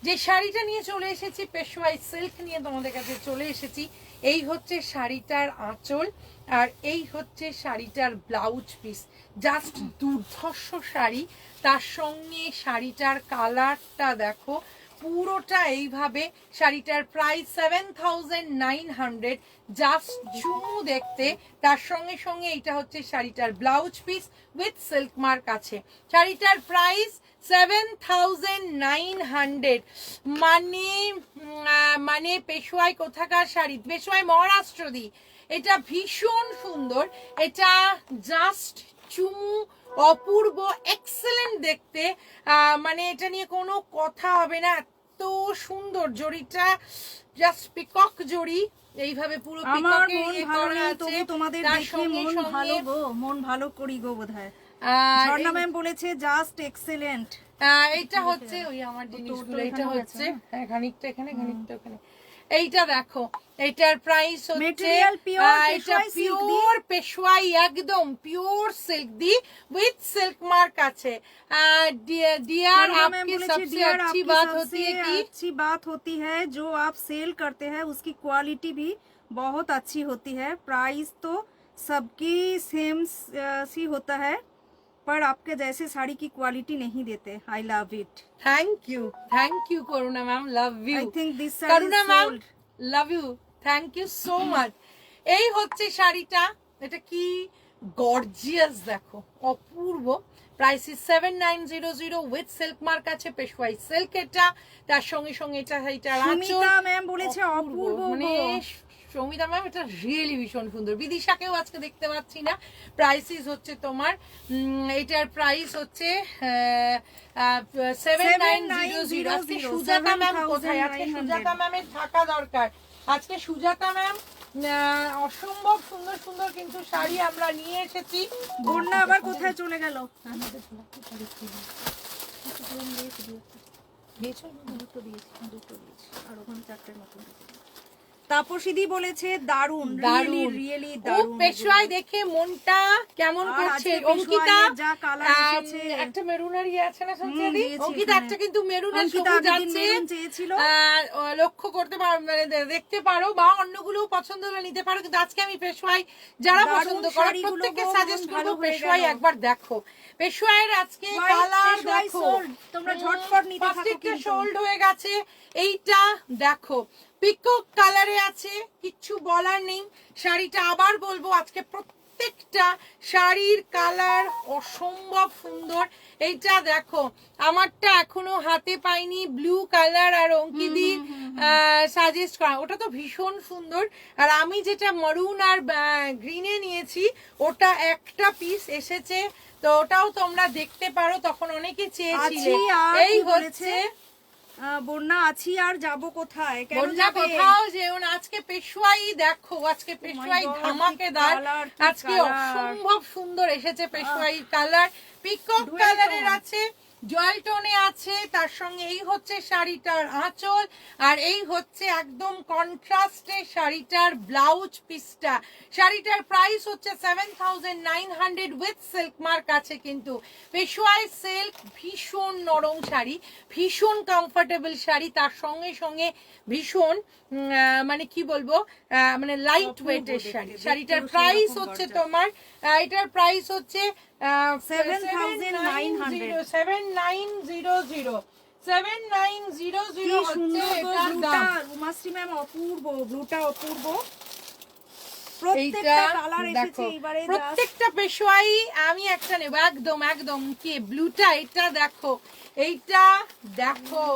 যে শাড়িটা নিয়ে চলে এসেছি পেশোয়াই সিল্ক নিয়ে তোমাদের কাছে চলে এসেছি। এই হচ্ছে শাড়িটার আঁচল, আর এই হচ্ছে শাড়িটার ব্লাউজ পিস, জাস্ট দুর্ধর্ষ শাড়ি। তার সঙ্গে শাড়িটার কালারটা দেখো, পুরোটা এইভাবে। শাড়িটার প্রাইস 7900, জাস্ট চুমু দেখতে। তার সঙ্গে সঙ্গে এইটা হচ্ছে শাড়িটার blouse piece with silk mark আছে। শাড়িটার প্রাইস 7900, মানে মানে পেশোয়াই কোথাকার শাড়ি, পেশোয়াই মহারাষ্ট্র দি। এটা ভীষণ সুন্দর, এটা জাস্ট চুমু, অপূর্ব, এক্সেলেন্ট দেখতে। মানে এটা নিয়ে কোনো কথা হবে না, এত সুন্দর জড়িটা, জাস্ট পিকক জড়ি, এইভাবে পুরো পিককের ইয়ে করা আছে। তোমাদের তার দেখে সঙ্গে মন সঙ্গে ভালো গো, মন ভালো করি গো বোধহয়। ঝর্ণা ম্যাম বলেছে জাস্ট এক্সেলেন্ট। এইটা হচ্ছে ওই আমার জিনিসগুলো, এটা হচ্ছে হ্যাঁ খানিকটা এখানে খানিকটা ওখানে। এইটা দেখো, এটার প্রাইস হচ্ছে, এটা পিওর পেশোয়াই, একদম pure silk the with silk mark আছে। डियर आपकी सबसे अच्छी बात होती है कि अच्छी बात होती है जो आप सेल करते हैं उसकी क्वालिटी भी बहुत अच्छी होती है। प्राइस तो सबकी सेम सी होता है, पर आपके जैसे साड़ी की क्वालिटी नहीं देते। I love it. Thank you Karuna ma'am, love you. I think this Karuna ma'am love you, thank you so much. এই হচ্ছে শাড়িটা, এটা কি গর্জিয়াস দেখো, অপূর্ব। Price is 7900 with silk mark আছে, পেশওয়াই সিল্ক এটা। তার সঙ্গে সঙ্গে এটা সুমিতা ম্যাম বলেছে অপূর্ব, মানে সৌমিতা ম্যাম এটা রিয়েলি ভীষণ সুন্দর। বিদিশাকেও আজকে দেখতে পাচ্ছি না। প্রাইসিস হচ্ছে তোমার, এটার প্রাইস হচ্ছে 7900। আজকে সুজাতা ম্যাম কোথায়? আজকে সুজাতা ম্যামের থাকা দরকার। আজকে সুজাতা ম্যাম অসম্ভব সুন্দর সুন্দর কিন্তু শাড়ি আমরা নিয়ে এসেছি। বন্যা আবার কোথায় চলে গেল? আর ওখানে চারটের মতো। তাপসীদি বলেছে দারুন, দারুন, রিয়েলি দারুন। পেশওয়াই দেখে মনটা কেমন করছে। অঙ্কিতা যা কালার এসেছে, একটা মেরুনার ইয়ে আছে না সঞ্জয়দি? অঙ্কিতা একটা কিন্তু মেরুনার সবুজ আছে, চেয়েছিল, লক্ষ্য করতে পারো, মানে দেখতে পারো, বা অন্যগুলো পছন্দ হলে নিতে পারো। কিন্তু আজকে আমি পেশওয়াই যারা পছন্দ করো প্রত্যেককে সাজেস্ট করবো পেশওয়াই একবার দেখো। পেশওয়াইয়ের আজকে কালার দেখো, তোমরা ঝটপট নিতে থাকো। প্রত্যেকটা সোল্ড হয়ে গেছে। এইটা দেখো পিকক কালারে আছে, কিচ্ছু বলার নেই। শাড়িটা আবার বলবো, আজকে প্রত্যেকটা শাড়ির কালার অসম্ভব সুন্দর। এইটা দেখো, আমারটা এখনো হাতে পাইনি, ব্লু কালার আর অঙ্কিদি সাজেস্ট করা, ওটা তো ভীষণ সুন্দর। আর আমি যেটা মরুন আর গ্রিনে নিয়েছি, ওটা একটা পিস এসেছে, তো ওটাও তোমরা দেখতে পারো, তখন অনেকে চেয়েছিলে। এই হচ্ছে বন্যা আছি আর যাবো কোথায়, কেন বন্যা যাবে? কোথাও যেও না। আজকে পেশোয়াই দেখো, আজকে পেশোয়াই God, ধামাকেদার, কি colour, কি আজকে colour। অসম্ভব সুন্দর এসেছে পেশোয়াই কালার, পিকক Dual কালারের tone। আছে, জয়েল টোনে আছে। তার সঙ্গে এই হচ্ছে শাড়িটার আঁচল, আর এই হচ্ছে একদম কন্ট্রাস্টে শাড়িটার ব্লাউজ পিসটা। শাড়িটার প্রাইস হচ্ছে 7900 উইথ সিল্ক মার্ক আছে। কিন্তু পেশোয়াই সিল্ক ভীষণ নরম শাড়ি, ভীষণ কমফোর্টেবল শাড়ি, তার সঙ্গে সঙ্গে ভীষণ মানে কি বলবো, মানে লাইট ওয়েটের শাড়ি। শাড়িটার প্রাইস হচ্ছে তোমার, এটার প্রাইস হচ্ছে 7900 কি হচ্ছে সুন্দর গো এটার ব্লুটা, দাম। রুমাশ্রী ম্যাম, অপূর্ব ব্লুটা, অপূর্ব। এইটা প্রত্যেকটা কালার এসেছে দেখো, এবারে, প্রত্যেকটা পেশোয়াই আমি একটা নেব একদম একদম। কি ব্লুটা, এটা দেখো, এইটা দেখো,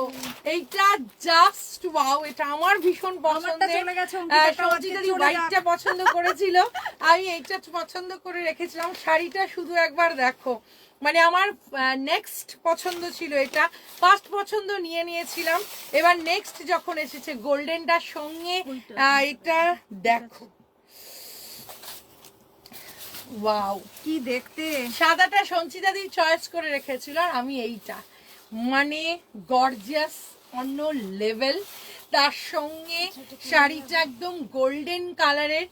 এইটা জাস্ট ওয়াও, এটা আমার ভীষণ পছন্দের। চলে গেছে, অঙ্কিতাটাও আজকে সঞ্চিতা দি চলে হোয়াইটটা যাক। পছন্দ করেছিল, আমি এইটা পছন্দ করে রেখেছিলাম। শাড়িটা শুধু একবার দেখো, মানে আমার নেক্সট পছন্দ ছিল এটা, ফার্স্ট পছন্দ নিয়ে নিয়েছিলাম, এবার নেক্সট যখন এসেছে গোল্ডেনটার সঙ্গে এটা দেখো, ওয়াও কি দেখতে। সাদাটা সঞ্চিতা দি চয়েস করে রেখেছিল, আর আমি এইটা, মানে গর্জিয়াস, অন্য লেভেল। তার সঙ্গে শাড়িটা একদম গোল্ডেন কালারের,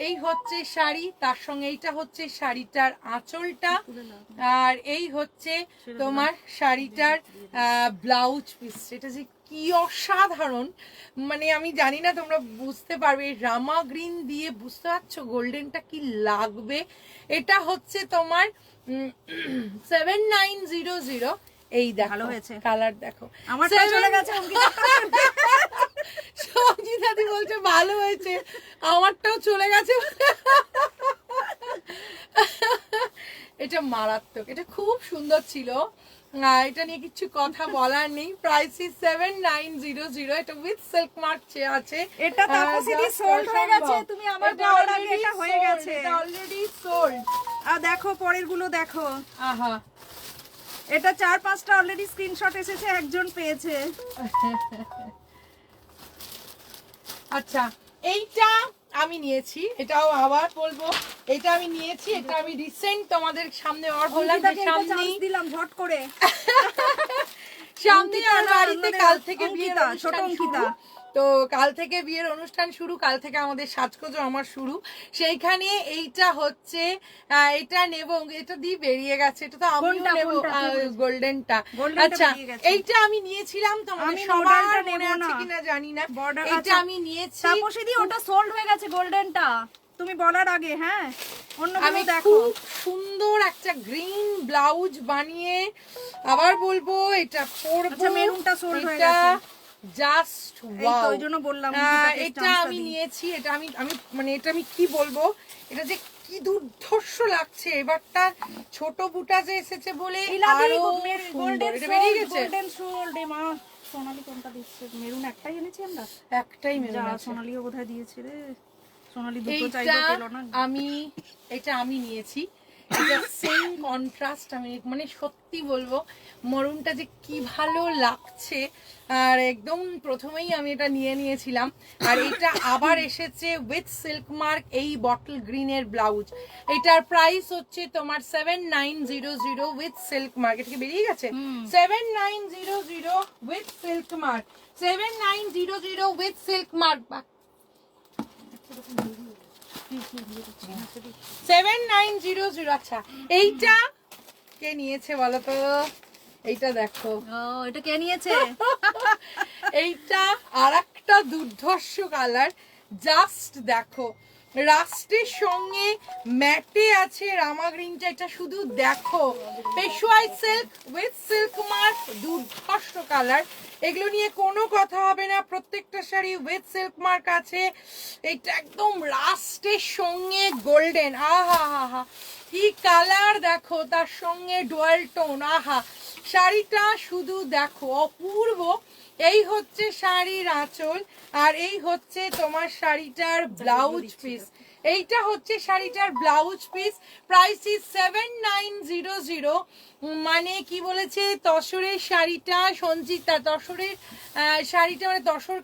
এই হচ্ছে শাড়ি, তার সঙ্গে এইটা হচ্ছে শাড়িটার আঁচলটা, আর এই হচ্ছে তোমার শাড়িটার ব্লাউজ পিস। এটা যে কি অসাধারণ, মানে আমি জানি না তোমরা বুঝতে পারবে, রামা গ্রিন দিয়ে বুঝতে পারছো গোল্ডেনটা কি লাগবে। এটা হচ্ছে তোমার 7900। এই দেখো, ভালো হয়েছে কালার দেখো, আমারটা চলে গেছে, সঞ্জিতা দি বলছে ভালো হয়েছে, আমারটাও চলে গেছে। এটা মারাত্মক, এটা খুব সুন্দর ছিল, এটা নিয়ে কিছু কথা বলার নেই। প্রাইস ইজ 7900, এটা উইথ সিল্ক মার্ক আছে। এটা তাপসীদি সোল্ড হয়ে গেছে, তুমি আমার বলার আগে এটা হয়ে গেছে, এটা অলরেডি সোল্ড। আর দেখো পরের গুলো দেখো, আহা, এটা 4-5টা অলরেডি স্ক্রিনশট এসেছে, একজন পেয়েছে। আচ্ছা, এইটা আমি নিয়েছি, এটাও আবার বলবো, এটা আমি নিয়েছি, এটা আমি রিসেন্ট তোমাদের সামনে আর বললাম যে সামনেই দিলাম ঝট করে, সামনে আর অঙ্কিতা, বাড়িতে কাল থেকে বিয়ের অঙ্কিতা, ছোট অনুষ্ঠান অঙ্কিতা। শুরু। তো কাল থেকে বিয়ের অনুষ্ঠান শুরু, কাল থেকে আমাদের সাজগোজও আমার শুরু। সেইখানে এইটা হচ্ছে, এটা নেব, এটা দিয়ে বেরিয়ে গেছে, এটা তো আমিও নেব, গোল্ডেনটা। আচ্ছা, এইটা আমি নিয়েছিলাম, তোমাদের সবার মনে আছে কিনা জানি না, এইটা আমি নিয়েছি। তাপসীদি ওটা সোল্ড হয়ে গেছে গোল্ডেনটা, তুমি বলার আগে। হ্যাঁ, আমি খুব সুন্দর একটা গ্রিন ব্লাউজ বানিয়ে আবার বলবো এটা পরবো, মেরুনটা সোল্ড হয়ে এটা গেছে, জাস্ট ওয়াও। ওইজন্য বললাম এটা আমি নিয়েছি, এটা আমি মানে এটা আমি কি বলবো, এটা যে কি দুর্ধর্ষ লাগছে। এবারটা ছোট বুটা যে এসেছে বলে আরো সুন্দর, এটা বেরিয়ে গেছে। Golden sold. মা সোনালি কোনটা দিচ্ছে? মেরুন একটাই এনেছি আমরা, একটাই মেরুন আছে, সোনালিও বোধহয় দিয়েছে রে, সোনালি দুটো এইটা চাইলো পেল না। এটা আমি নিয়েছি, এটা সেম কন্ট্রাস্ট। আমি মানে সত্যি বলবো মরুনটা যে কি ভালো লাগছে, আর একদম প্রথমেই আমি এটা নিয়ে নিয়েছিলাম। আর এটা আবার এসেছে উইথ সিল্ক মার্ক, এই বটল গ্রিনের ব্লাউজ। এটার প্রাইস হচ্ছে তোমার 7900 উইথ সিল্ক মার্ক। এটা কি বেরিয়ে গেছে? 7900 with silk mark, 7900 with silk mark. 7900। আচ্ছা, এইটা কে নিয়েছে বলো তো? এইটা দেখো, এটা কে নিয়েছে? এইটা আরেকটা দুর্ধর্ষ কালার, জাস্ট দেখো, রাস্টের সঙ্গে ম্যাটে আছে রামা গ্রিনটা, এটা শুধু দেখো। পেশোয়াই সিল্ক উইথ সিল্ক মার্ক, দুর্ধর্ষ কালার, এগুলো নিয়ে কোনো কথা হবে না। প্রত্যেকটা শাড়ি উইথ সিল্ক মার্ক আছে। এটা একদম রাস্টের সঙ্গে গোল্ডেন, আহা হা হা, কি কালার দেখো, তার সঙ্গে ডুয়াল টোন, আহা, শাড়িটা শুধু দেখো, অপূর্ব। এই হচ্ছে শাড়ির আঁচল, আর এই হচ্ছে তোমার শাড়িটার ব্লাউজ পিস। এইটা হচ্ছে শাড়িটার ব্লাউজ পিস। Price is 7900। মানে কি বলেছে, তসরের শাড়িটা, সঞ্চিতা তসরের শাড়িটা মানে তসর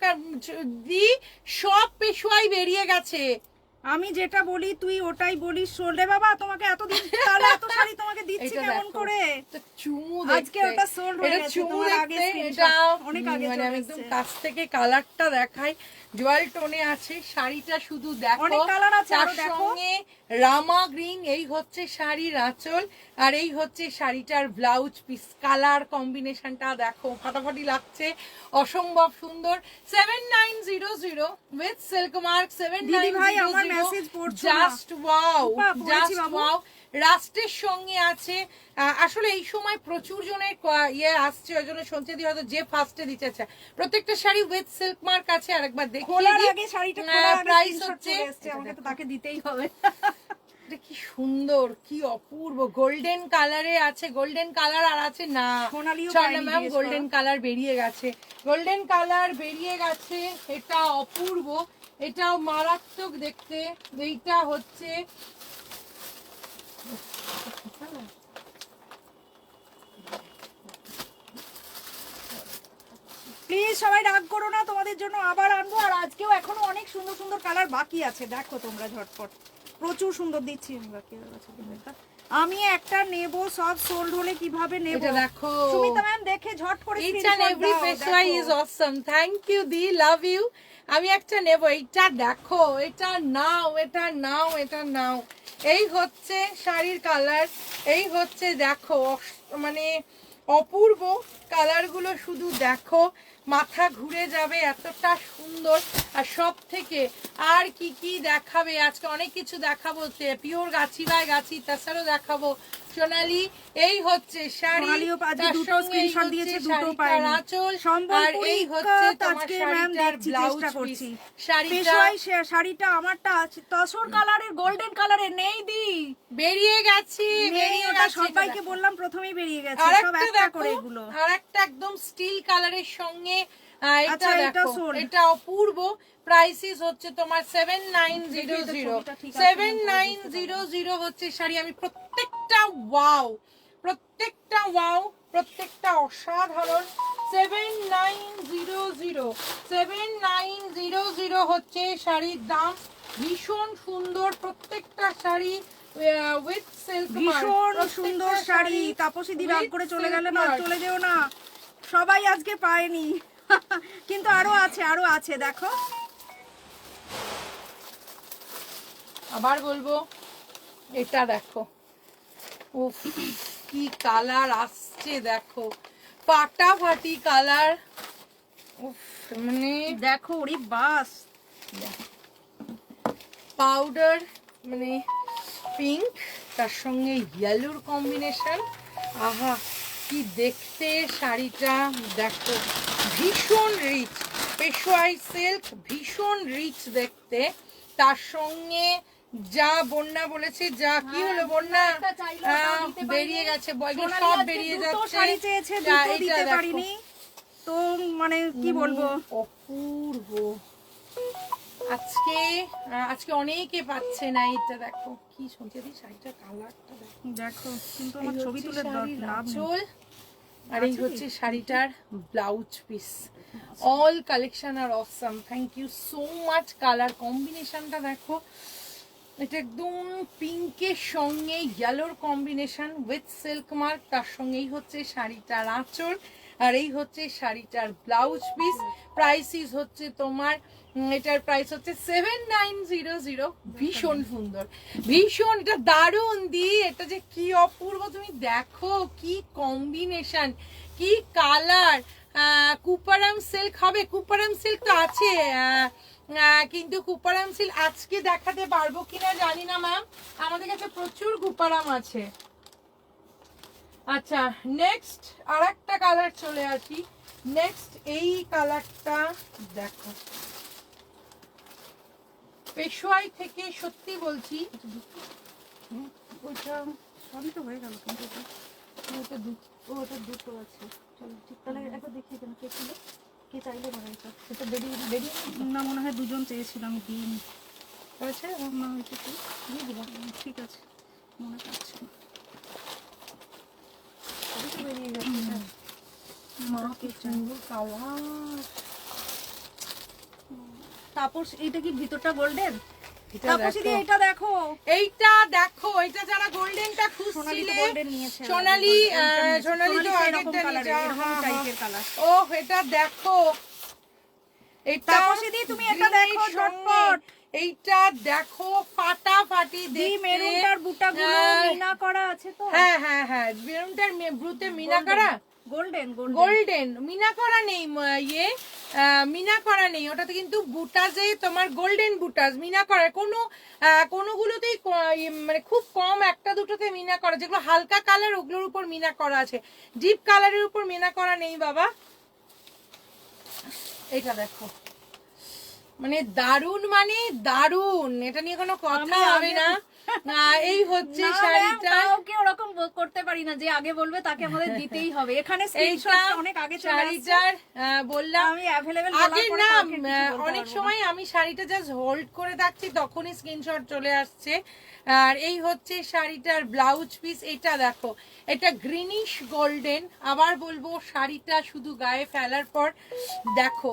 দি সব পেশোয়াই বেরিয়ে গেছে। আমি যেটা বলি তুই ওটাই বলিস। শোলে বাবা তোমাকে এতদিন তাহলে এত শাড়ি তোমাকে দিচ্ছি কেমন করে? চুমু আজকে ওটা সোল্ড হয়ে গেছে। তোমার আগে এটা অনেক আগে মানে আমি চলে একদম এসেছে। কাছ থেকে কালারটা দেখাই, জুয়েল টোনে আছে শাড়িটা, শুধু দেখো অনেক কালার আছে, তার আরো দেখো। সঙ্গে রামা গ্রিন, এই হচ্ছে শাড়ির আঁচল আর এই হচ্ছে শাড়িটার ব্লাউজ পিস। কালার কম্বিনেশনটা দেখো, ফাটাফাটি লাগছে, অসম্ভব সুন্দর। 7900 উইথ সিল্ক মার্ক, দিদি ভাই আমার মেসেজ পড়ছো না। জাস্ট ওয়াও, উপা, পড়েছি জাস্ট বাবু। ওয়াও। রাস্টের সঙ্গে আছে আসলে এই সময় প্রচুর জনের ইয়ে আসছে, ওই জন্য শুনছে দিয়ে হয়তো যে ফার্স্টে দিতেছে। প্রত্যেকটা শাড়ি উইথ সিল্ক মার্ক আছে। আরেকবার দেখিয়ে খোলার দিই, আগে শাড়িটা খোলার আগে প্রাইস স্ক্রিনশট হচ্ছে, চলে এসেছে, আমাকে তো তাকে দিতেই হবে। এটা কি সুন্দর, কি অপূর্ব, গোল্ডেন কালারে আছে, গোল্ডেন কালার আর আছে না সোনালিও স্বর্ণা পাইনি ম্যাম, জিজ্ঞেস গোল্ডেন করো। কালার বেরিয়ে গেছে, গোল্ডেন কালার বেরিয়ে গেছে। এটা অপূর্ব, এটাও মারাত্মক দেখতে। এইটা হচ্ছে প্লিজ সবাই রাগ করো না, তোমাদের জন্য আবার আনবো। আর আজকেও এখনো অনেক সুন্দর সুন্দর কালার বাকি আছে, দেখো তোমরা ঝটপট, প্রচুর সুন্দর দিচ্ছি আমি। বাকি আছে আমি একটা নেব, সব সোল্ড হলে কিভাবে নেব? এটা দেখো, সুমিতা ম্যাম দেখে ঝট করে each and স্ক্রিনশট every দাও। পেশওয়াই is awesome. Thank you the, love you. আমি একটা নেব, এইটা দেখো, এটা নাও, এটা নাও, এটা নাও। এই হচ্ছে শাড়ির কালার, এই হচ্ছে দেখো, মানে অপূর্ব কালারগুলো, শুধু দেখো, মাথা ঘুরে যাবে, এতটা সুন্দর। আর সব থেকে আর কি কি দেখাবে আজকে, অনেক কিছু দেখাবো, পিওর গাছি বাই গাছি, তাছাড়াও দেখাবো সোনালি। এই হচ্ছে শাড়ি, সোনালিও আজকে তার দুটো সঙ্গে এই স্ক্রিনশট হচ্ছে দিয়েছে, দুটো শাড়িটার পাইনি। আঁচল, আর সম্বলপুরি এই হচ্ছে কাট তোমার আজকে ম্যাম শাড়িটার দেখছি, ব্লাউজ চেষ্টা পিস। করছি। শাড়িটা পেশোয়াই শাড়িটা আমারটা আছে তসর কালারের, গোল্ডেন কালারের নেই দি, বেরিয়ে গেছে, নেই। বেরিয়ে ওটা গেছে। সবাইকে বললাম প্রথমেই বেরিয়ে গেছে, আর সব একটা একটা দেখো, করে এগুলো। আর একটা একদম স্টিল কালারের সঙ্গে এটা আচ্ছা, এটা দেখো, sold। এটা অপূর্ব। প্রাইসিস হচ্ছে তোমার 7900, 7900 হচ্ছে শাড়ি। আমি প্রত্যেকটা ওয়াও, প্রত্যেকটা ওয়াও, প্রত্যেকটা অসাধারণ। 7900, 7900 হচ্ছে শাড়ির দাম। ভীষণ সুন্দর প্রত্যেকটা শাড়ি উইথ সিল্ক, ভীষণ সুন্দর শাড়ি। তাপসী দি রাগ করে চলে গেলে না, চলে যেও না, সবাই আজকে পায়নি। কিন্তু আরো আছে, আরো আছে, দেখো। আবার বলবো, এটা দেখো, উফ কি কালার আসছে দেখো, ফাটাফাটি কালার, উফ মানে দেখো ওরে বাস, পাউডার মানে পিঙ্ক, তার সঙ্গে ইয়েলোর কম্বিনেশন। আহা কি দেখতে শাড়িটা দেখো, ভীষণ রিচ, পেশোয়াই সিল্ক, ভীষণ রিচ দেখতে। তার সঙ্গে যা বন্যা বলেছে, যা কি হলো বন্যা, বেরিয়ে গেছে, বয়গুলো সব বেরিয়ে যাচ্ছে। শাড়ি চেয়েছে, দুটো দিতে পারিনি তো, মানে কি বলবো, অপূর্ব। আজকে অনেকে পাচ্ছে না। এটা দেখো কি সুন্দর, শাড়িটার কালারটা দেখো, দেখো কিন্তু আমার ছবি তুলে লাভ নেই। চল। আর এই হচ্ছে শাড়িটার ব্লাউজ পিস। অল কালেকশন আর awesome, thank you so much. Colour কম্বিনেশনটা দেখো, এটা একদম পিঙ্কের সঙ্গে ইয়েলোর কম্বিনেশন উইথ সিল্ক মার্ক, তার সঙ্গেই হচ্ছে শাড়িটার আঁচল, আর এই হচ্ছে শাড়িটার ব্লাউজ পিস। প্রাইসিস হচ্ছে তোমার, এটার প্রাইস হচ্ছে 7900। ভীষণ সুন্দর, ভীষণ, এটা দারুণ দি, এটা যে কি অপূর্ব, তুমি দেখো কি কম্বিনেশন, কি কালার। কুপারাম সিল্ক হবে, কুপারাম সিল্ক তো আছে, কিন্তু কুপারাম সিল্ক আজকে দেখাতে পারবো কিনা জানি না ম্যাম, আমাদের কাছে প্রচুর কুপারাম আছে। আচ্ছা নেক্সট আর একটা কালার চলে আসি। নেক্সট এই কালারটা দেখো, পেশোয়াই থেকে সত্যি বলছি, ওইটা সবই তো হয়ে গেল, কিন্তু ওটা দুটো আছে। চলো ঠিক, তাহলে একবার দেখিয়ে দেন কে ছিল, কে চাইলে মানে এটা বেরিয়ে না, মনে হয় দুজন চেয়েছিলাম, দিন আছে না হয়েছে কি দিয়ে দিলাম। ঠিক আছে, মনে পাচ্ছে না, বেরিয়ে গেছে। মা কি সুন্দর কালার। তাপস এটা কি ভিতরটা গোল্ডেন? এটা তাপস দেখো, দিদি এটা দেখো, এইটা দেখো, এটা যারা গোল্ডেনটা সোনালি তো খুঁজছিলে, গোল্ডেন নিয়েছে, সোনালি সোনালি তো এরকম আগেরটা কালার, নিয়েছে, এরকম হ্যাঁ, টাইপের কালার। ও এটা দেখো, এটা তাপস দিদি তুমি এটা দেখো ঝটপট, এইটা দেখো ফাটাফাটি দি দেখতে। মেরুনটার বুটাগুলো মিনা করা আছে তো, হ্যাঁ হ্যাঁ হ্যাঁ, মেরুনটার ব্রুতে মিনা করা, গোল্ডেন গোল্ডেন গোল্ডেন মিনা করা নেই, ইয়ে মিনা করা নেই ওটাতে, কিন্তু বুটাজে তোমার গোল্ডেন বুটাজ মিনা করা, কোনোগুলোতেই মানে খুব কম একটা দুটোতে মিনা করা, যেগুলো হালকা কালার ওগুলোর উপর মিনা করা আছে, ডিপ কালারের উপর মিনা করা নেই বাবা। এটা দেখো, মানে দারুন, মানে দারুন, এটা নিয়ে কোনো কথা হবে না। এই হচ্ছে শাড়িটা, কাউকে ওরকম করতে পারি না যে আগে বলবে তাকে আমাদের দিতেই হবে। এখানে স্ক্রিনশট অনেক আগে চলে আসছে, শাড়িটার বললাম আমি अवेलेबल আগে না, অনেক সময় আমি শাড়িটা জাস্ট হোল্ড করে রাখছি তখনই স্ক্রিনশট চলে আসছে। আর এই হচ্ছে শাড়িটার ব্লাউজ পিস, এটা দেখো, এটা গ্রিনিশ গোল্ডেন, আবার বলবো শাড়িটা শুধু গায়ে ফেলার পর দেখো,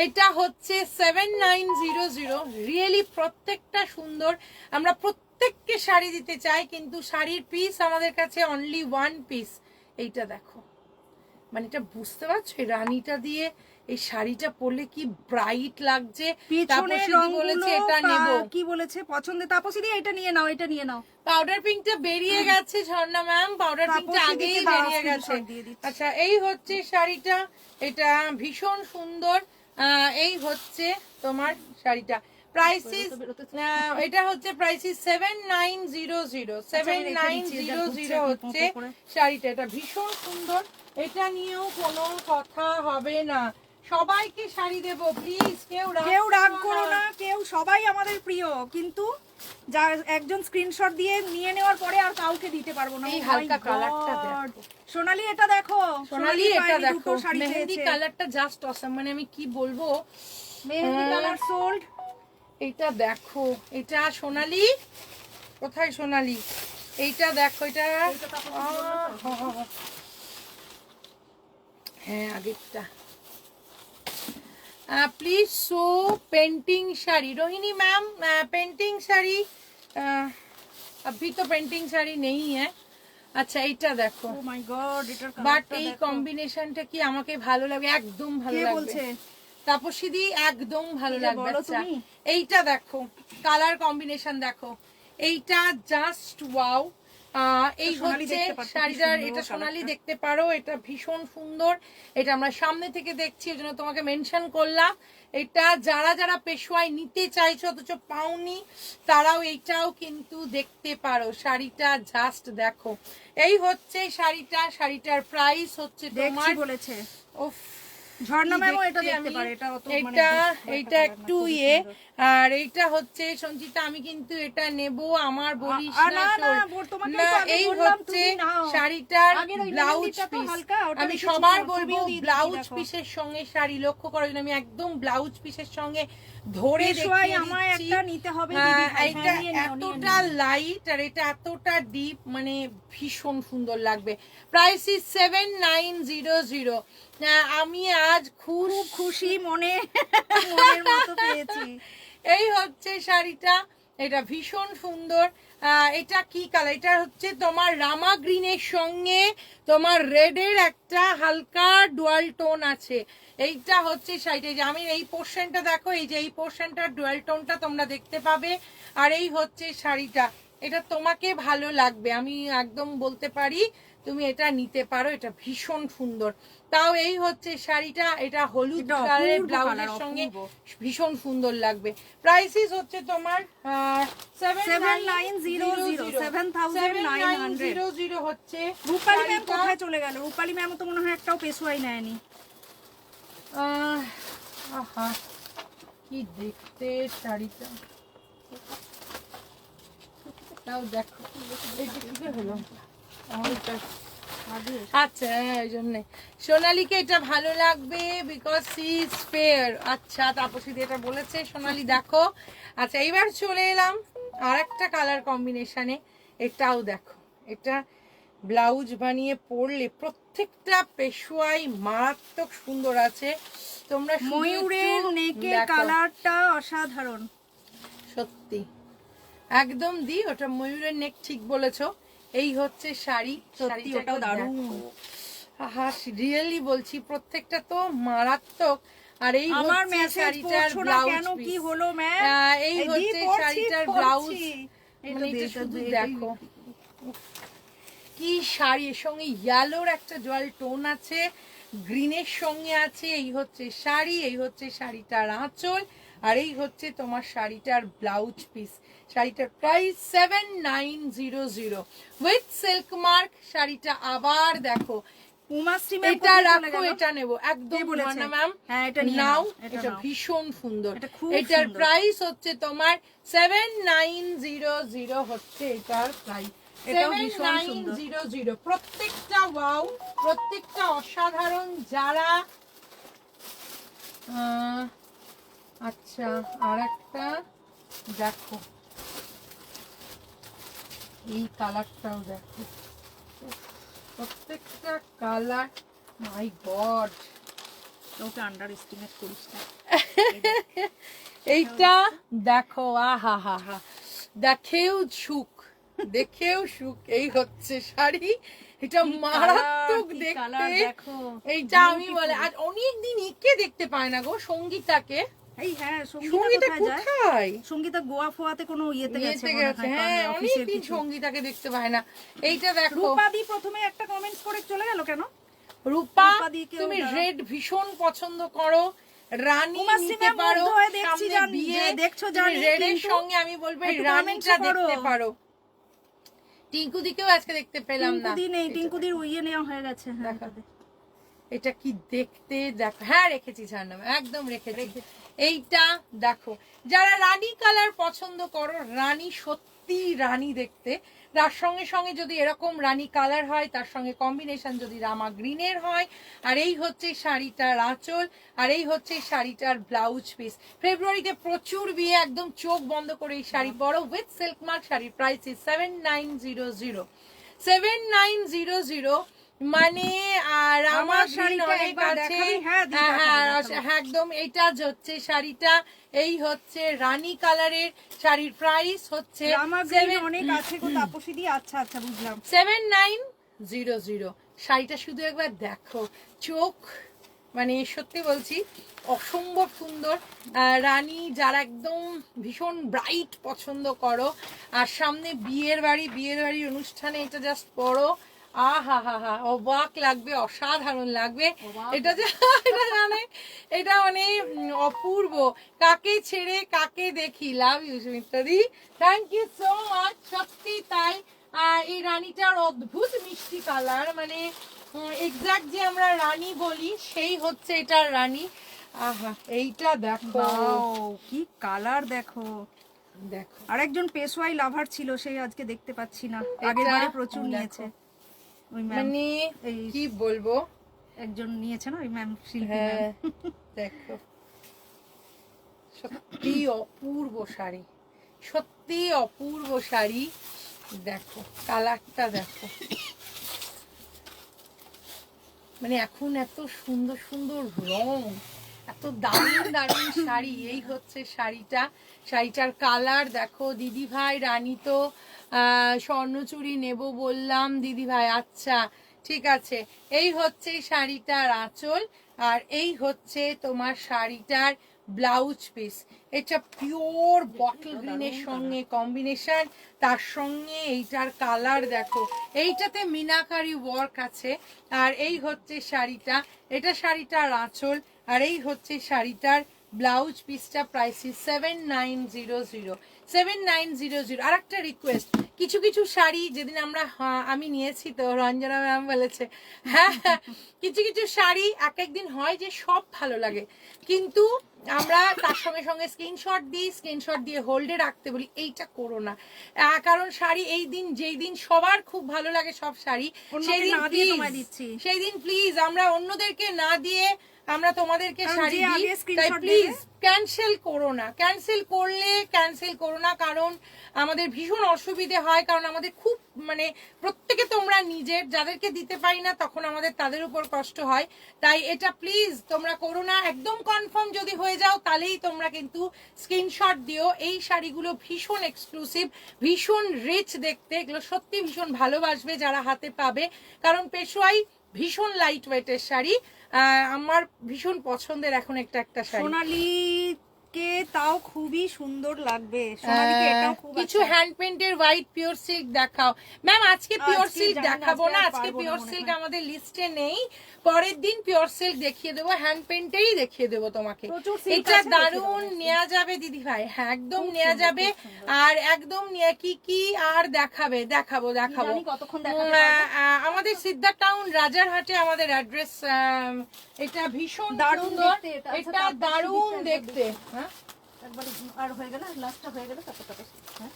এটা হচ্ছে 7900, রিয়েলি প্রত্যেকটা সুন্দর, আমরা প্রত্যেককে শাড়ি দিতে চাই, কিন্তু শাড়ির পিস আমাদের কাছে অনলি ওয়ান পিস। এইটা দেখো, মানে এটা বুঝতে পারছো, এই রানীটা দিয়ে এই শাড়িটা পরলে কি ব্রাইট লাগছে। পিছনে বলেছে এটা নেব, কি বলেছে পছন্দ, তাপসী দি এটা নিয়ে নাও, এটা নিয়ে নাও। পাউডার পিঙ্কটা বেরিয়ে গেছে ঝর্ণা ম্যাম, পাউডার পিঙ্কটা আগেই বেরিয়ে গেছে। আচ্ছা এই হচ্ছে শাড়িটা, এটা ভীষণ সুন্দর। এই হচ্ছে তোমার শাড়িটা, প্রাইসিস এটা হচ্ছে প্রাইসিস 7900, 7900 হচ্ছে শাড়িটা, এটা ভীষণ সুন্দর, এটা নিয়েও কোনো কথা হবে না। সবাইকে শাড়ি দেবো প্লিজ, কেউ রাগ করো না, কেউ সবাই আমাদের প্রিয়, কিন্তু যা একজন স্ক্রিনশট দিয়ে নিয়ে নেওয়ার পরে আর কাউকে দিতে পারবো না। এই হালকা কালারটা দেখো, সোনালি এটা দেখো, সোনালি এটা দেখো, শাড়ি মেহেন্দি কালারটা জাস্ট অসাম, মানে আমি কি বলবো, মেহেন্দি কালার সোল্ড। এইটা দেখো, এটা সোনালি, কোথায় সোনালি, এইটা দেখো, এটা হ্যাঁ আগেরটা। Please show painting sari, Rohini ma'am painting sari अभी तो पेंटिंग साड़ी नहीं है। আচ্ছা এইটা দেখো, ও মাই গড, এটার বাট কালারটা এই দেখো, কম্বিনেশনটা কি আমাকে ভালো লাগে, একদম ভালো কে লাগবে, বলছে? তাপসীদি একদম ভালো এই যে লাগবে। বলো আচ্ছা তুমি। এইটা দেখো, কালার কম্বিনেশন দেখো, এইটা জাস্ট ওয়াও। এই সোনালি হচ্ছে দেখতে পাচ্ছ কি শাড়িটার, সুন্দর এটা সোনালি কালারটা। দেখতে পারো, এটা ভীষণ সুন্দর, এটা আমরা সামনে থেকে দেখছি ওই জন্য তোমাকে মেনশন করলাম। এটা যারা যারা পেশোয়াই নিতে চাইছো অথচ পাওনি, তারাও এইটাও কিন্তু দেখতে পারো, শাড়িটা জাস্ট দেখো। এই হচ্ছে শাড়িটা, শাড়িটার প্রাইস হচ্ছে তোমার, দেখছি বলেছে উফ, ঝর্ণা কি ম্যামও এটা দেখতে দেখতে আমি, পারে, এটা অত মানে এটা খুব এইটা একটা একটু খুবই ইয়ে, সুন্দর। আর এইটা হচ্ছে সঞ্চিতা, আমি কিন্তু এটা নেব, আমার বলিস না না, শোন। তোমাকে না তো আগে এই বললাম, হচ্ছে তুমি নাও। শাড়িটার আগের ওই ব্লাউজ মেহেন্দিটা তো পিস, হালকা, ওটা আমি রেখেছি, সবার তোমার বলবো ছবিও দিয়ে দিচ্ছি, ব্লাউজ দেখো। পিসের সঙ্গে শাড়ি লক্ষ্য করার জন্য আমি একদম ব্লাউজ পিসের সঙ্গে ধরে পেশোয়াই দেখিয়ে আমায় দিচ্ছি। একটা নিতে হবে দিদি ভাই, এটা হ্যাঁ, নিয়ে নাও, নিয়ে এতটা নাও। লাইট আর এটা এতটা ডিপ, মানে ভীষণ সুন্দর লাগবে। Price is 7900। আমি আজ খুব খুশি মনের মতো পেয়েছি। এই হচ্ছে শাড়িটা, এটা ভীষণ সুন্দর। এটা কি কালার, এটা হচ্ছে তোমার রামা গ্রিনের সঙ্গে তোমার রেডের একটা হালকা ডুয়াল টোন আছে। এইটা হচ্ছে শাড়িটা, যে আমি এই পোর্শনটা দেখো, এই যে এই পোর্শনটার ডুয়াল টোনটা তোমরা দেখতে পাবে। আর এই হচ্ছে শাড়িটা, এটা তোমাকে ভালো লাগবে, আমি একদম বলতে পারি তুমি এটা নিতে পারো, এটা ভীষণ সুন্দর। তাও এই হচ্ছে শাড়িটা, এটা হলুদ এটা কালারের অপূর্ব ব্লাউজের কালার, সঙ্গে অপূর্ব। ভীষণ সুন্দর লাগবে। প্রাইসিস হচ্ছে তোমার 7900, 7900 হচ্ছে। রূপালী ম্যাম শাড়িটা, কোথায় চলে গেল? রূপালী ম্যাম তো মনে হয় একটাও পেশোয়াই নেয়নি। আহা কি দেখতে শাড়িটা, তাও দেখো এটা কি হলো, আচ্ছা এই জন্য সোনালীকে এটা ভালো লাগবে, বিকজ সি ইজ ফেয়ার। আচ্ছা তাপসী এটা বলেছে সোনালী, দেখো। আচ্ছা এইবার চলে এলাম আর একটা কালার কম্বিনেশনে, এটাও দেখো, এটা ব্লাউজ বানিয়ে পরলে প্রত্যেকটা পেশোয়াই মারাত্মক সুন্দর আছে। তোমরা শুধু ময়ূরের একটু নেকের দেখো। কালারটা অসাধারণ। সত্যি একদম দি, ওটা ময়ূরের নেক, ঠিক বলেছো। এই হচ্ছে শাড়ি, সত্যি ওটাও দারুণ। আহা রিয়েলি বলছি প্রত্যেকটা তো মারাত্মক। আর এই আমার হচ্ছে মেসেজ শাড়িটার পড়ছো না ব্লাউজ কেন, কি পিস। হলো ম্যাম? এই হচ্ছে শাড়িটার ব্লাউজ, মানে এটা শুধু দেখো কি শাড়ি। এর সঙ্গে ইয়েলোর একটা জল টোন আছে, গ্রিনের সঙ্গে আছে। এই হচ্ছে শাড়ি, এই হচ্ছে শাড়িটার আঁচল, আর এই হচ্ছে তোমার শাড়িটার ব্লাউজ পিস। শাড়িটার প্রাইস 7900 উইথ সিল্ক মার্ক। শাড়িটা আবার দেখো, উমাশ্রী ম্যাম এটা রাখো, এটা নেব একদম না ম্যাম। হ্যাঁ এটা নিয়ে নাও, নাও, এটা ভীষণ সুন্দর। এটা খুব এটার সুন্দর। প্রাইস হচ্ছে তোমার 7900 হচ্ছে এটার প্রাইস। এটাও ভীষণ সুন্দর। 7900 প্রত্যেকটা ওয়াও, প্রত্যেকটা অসাধারণ। যারা আচ্ছা আর একটা দেখো, এই কালারটাও দেখো, প্রত্যেকটা কালার, মাই গড। ওকে আন্ডার এস্টিমেট করিস না। এইটা দেখো, আহা হা হা, দেখেও সুখ, দেখেও সুখ। এই হচ্ছে শাড়ি, এটা মারাত্মক দেখতে। এইটা আমি বলে আজ অনেকদিন একে দেখতে পায় না গো, সঙ্গীতাকে। এই হ্যাঁ, সঙ্গীতা কোথায়? সঙ্গীতা গোয়া ফোয়াতে কোনো ইয়েতে গেছে মনে গেছে, হয়, হ্যাঁ অফিসের অনেকদিন কিছু। সঙ্গীতাকে দেখতে পায় না। এইটা দেখো, রূপাদি প্রথমে একটা কমেন্টস করে চলে গেল কেন? রূপা রূপাদিকেও তুমি দাও। রেড ভীষণ পছন্দ করো, রানী উমাশ্রী নিতে ম্যাম পারো। মুগ্ধ হয়ে দেখছি, সামনে বিয়ে, দেখছো তুমি জানি, রেডের কিন্তু সঙ্গে আমি বলবো এই একটু রানীটা comments করো। দেখতে পারো। টিঙ্কু দিকেও আজকে দেখতে পেলাম না। টিঙ্কুদি নেই, টিঙ্কুদির ইয়ে নেওয়া হয়ে গেছে। হ্যাঁ দেখো, এটা কি দেখতে দেখো। হ্যাঁ রেখেছি ছাড়লাম, একদম রেখেছি। এইটা দেখো, যারা রানী কালার পছন্দ করো, রানী সত্যি রানী দেখতে, তার সঙ্গে সঙ্গে যদি এরকম রানী কালার হয়, তার সঙ্গে কম্বিনেশন যদি রামা গ্রিনের হয়, আর এই হচ্ছে শাড়িটার আঁচল, আর এই হচ্ছে শাড়িটার ব্লাউজ পিস। ফেব্রুয়ারিতে প্রচুর বিয়ে, একদম চোখ বন্ধ করে এই শাড়ি পরো। উইথ সিল্ক মার্ক শাড়ির প্রাইস 7900 7900। মানে আর আমার শাড়িটা অনেক আছে। হ্যাঁ একদম, এটা হচ্ছে শাড়িটা, এই হচ্ছে রানী কালারের শাড়ির প্রাইস হচ্ছে অনেক আছে গো তাপসী দি। আচ্ছা আচ্ছা বুঝলাম। 7900। শাড়িটা শুধু একবার দেখো, চোখ মানে সত্যি বলছি অসম্ভব সুন্দর। রানী যারা একদম ভীষণ ব্রাইট পছন্দ করো, আর সামনে বিয়ের বাড়ি অনুষ্ঠানে এটা জাস্ট পরো, আহা হা হা, অবাক লাগবে, অসাধারণ লাগবে। এটা জানে, এটা মানে অপূর্ব। কাকে ছেড়ে কাকে দেখি। লাভ ইউ সুমিত্রাদি, থ্যাংক ইউ সো মাচ। সত্যি তাই। এই রানীটার অদ্ভুত মিষ্টি কালার, মানে এক্সাক্ট যে আমরা রানী বলি সেই হচ্ছে এটার রানী। আহা এইটা দেখো, কি কালার দেখো। দেখো আরেকজন পেশওয়াই লাভার ছিল, সেই আজকে দেখতে পাচ্ছি না। আগের বারে প্রচুর নিয়েছে ওই ম্যাম, মানে কি বলবো, একজন নিয়েছে না ওই ম্যাম, শিল্পী হ্যাঁ ম্যাম। দেখো সত্যি অপূর্ব শাড়ি, সত্যি অপূর্ব শাড়ি। দেখো কালারটা দেখো, মানে এখন এত সুন্দর সুন্দর রং, এত দারুণ দারুণ শাড়ি। এই হচ্ছে শাড়িটা, শাড়িটার কালার দেখো। দিদি ভাই রানী তো স্বর্ণচুড়ি নেব বললাম, দিদি ভাই আচ্ছা ঠিক আছে। এই হচ্ছে শাড়িটার আঁচল, আর এই হচ্ছে তোমার শাড়িটার ব্লাউজ পিস। এটা পিওর বটল গ্রিনের সঙ্গে কম্বিনেশন, তার সঙ্গে এইটার কালার দেখো, এইটাতে মিনাকারি ওয়ার্ক আছে। আর এই হচ্ছে শাড়িটা, এটা শাড়িটার আঁচল, আর এই হচ্ছে শাড়িটার ব্লাউজ পিসটা। প্রাইস 7900 7900। আর একটা রিকোয়েস্ট, কিছু কিছু শাড়ি যেদিন আমি নিয়েছি তো রঞ্জনা ম্যাম বলেছে, হ্যাঁ কিছু কিছু শাড়ি এক একদিন হয় যে সব ভালো লাগে, কিন্তু আমরা তার সঙ্গে সঙ্গে স্ক্রিনশট দিই, স্ক্রিনশট দিয়ে হোল্ডে রাখতে বলি। এইটা করো না, কারণ শাড়ি এই দিন যেই দিন সবার খুব ভালো লাগে সব শাড়ি, সেই দিন প্লিজ আমরা অন্যদেরকে না দিয়ে আমরা তোমাদেরকে কারণ শাড়ি যে দিই, আগে তাই screenshot প্লিজ দেবে। ক্যান্সেল করো না, ক্যান্সেল করো না, কারণ আমাদের ভীষণ অসুবিধে হয়, কারণ আমাদের খুব মানে প্রত্যেকে তোমরা নিজের যাদেরকে দিতে পারি না তখন আমাদের তাদের উপর কষ্ট হয়, তাই এটা প্লিজ তোমরা করো না। একদম কনফার্ম যদি হয়ে যাও তাহলেই তোমরা কিন্তু স্ক্রিনশট দিও। এই শাড়িগুলো ভীষণ এক্সক্লুসিভ, ভীষণ রিচ দেখতে, এগুলো সত্যি ভীষণ ভালোবাসবে যারা হাতে পাবে, কারণ পেশোয়াই ভীষণ লাইট ওয়েটের শাড়ি, আমার ভীষণ পছন্দের এখন একটা শাড়ি। সোনালি কে তাও খুবই সুন্দর লাগবে, সোনালিকে এটাও খুব কিছু আচ্ছা। হ্যান্ড পেন্টের হোয়াইট পিওর সিল্ক দেখাও ম্যাম। আজকে পিওর আজকে সিল্ক জানি না, দেখাবো আজকে না, আর আজকে পারবো না পিওর মনে সিল্ক হয়। আমাদের লিস্টে নেই, পরের দিন পিওর সিল্ক দেখিয়ে দেবো, হ্যান্ড পেন্টেরই দেখিয়ে দেবো তোমাকে। প্রচুর silk এটা আছে, দারুণ দেখিয়ে দেবো। নেওয়া যাবে দিদি ভাই, হ্যাঁ একদম খুব নেওয়া সুন্দর, যাবে। খুব সুন্দর। আর একদম কি কি আর দেখাবো জানি কতক্ষণ দেখাতে পারবো। আমাদের সিদ্ধার্থ টাউন রাজারহাটে আমাদের অ্যাড্রেস। এটা ভীষণ দারুণ সুন্দর, দেখতে এটা। আচ্ছা, এটা তারপর দারুণ সিঁদুরটা দেখতে। একবার হ্যাঁ একবার আর হয়ে গেল, লাস্টটা হয়ে গেল, তারপর হ্যাঁ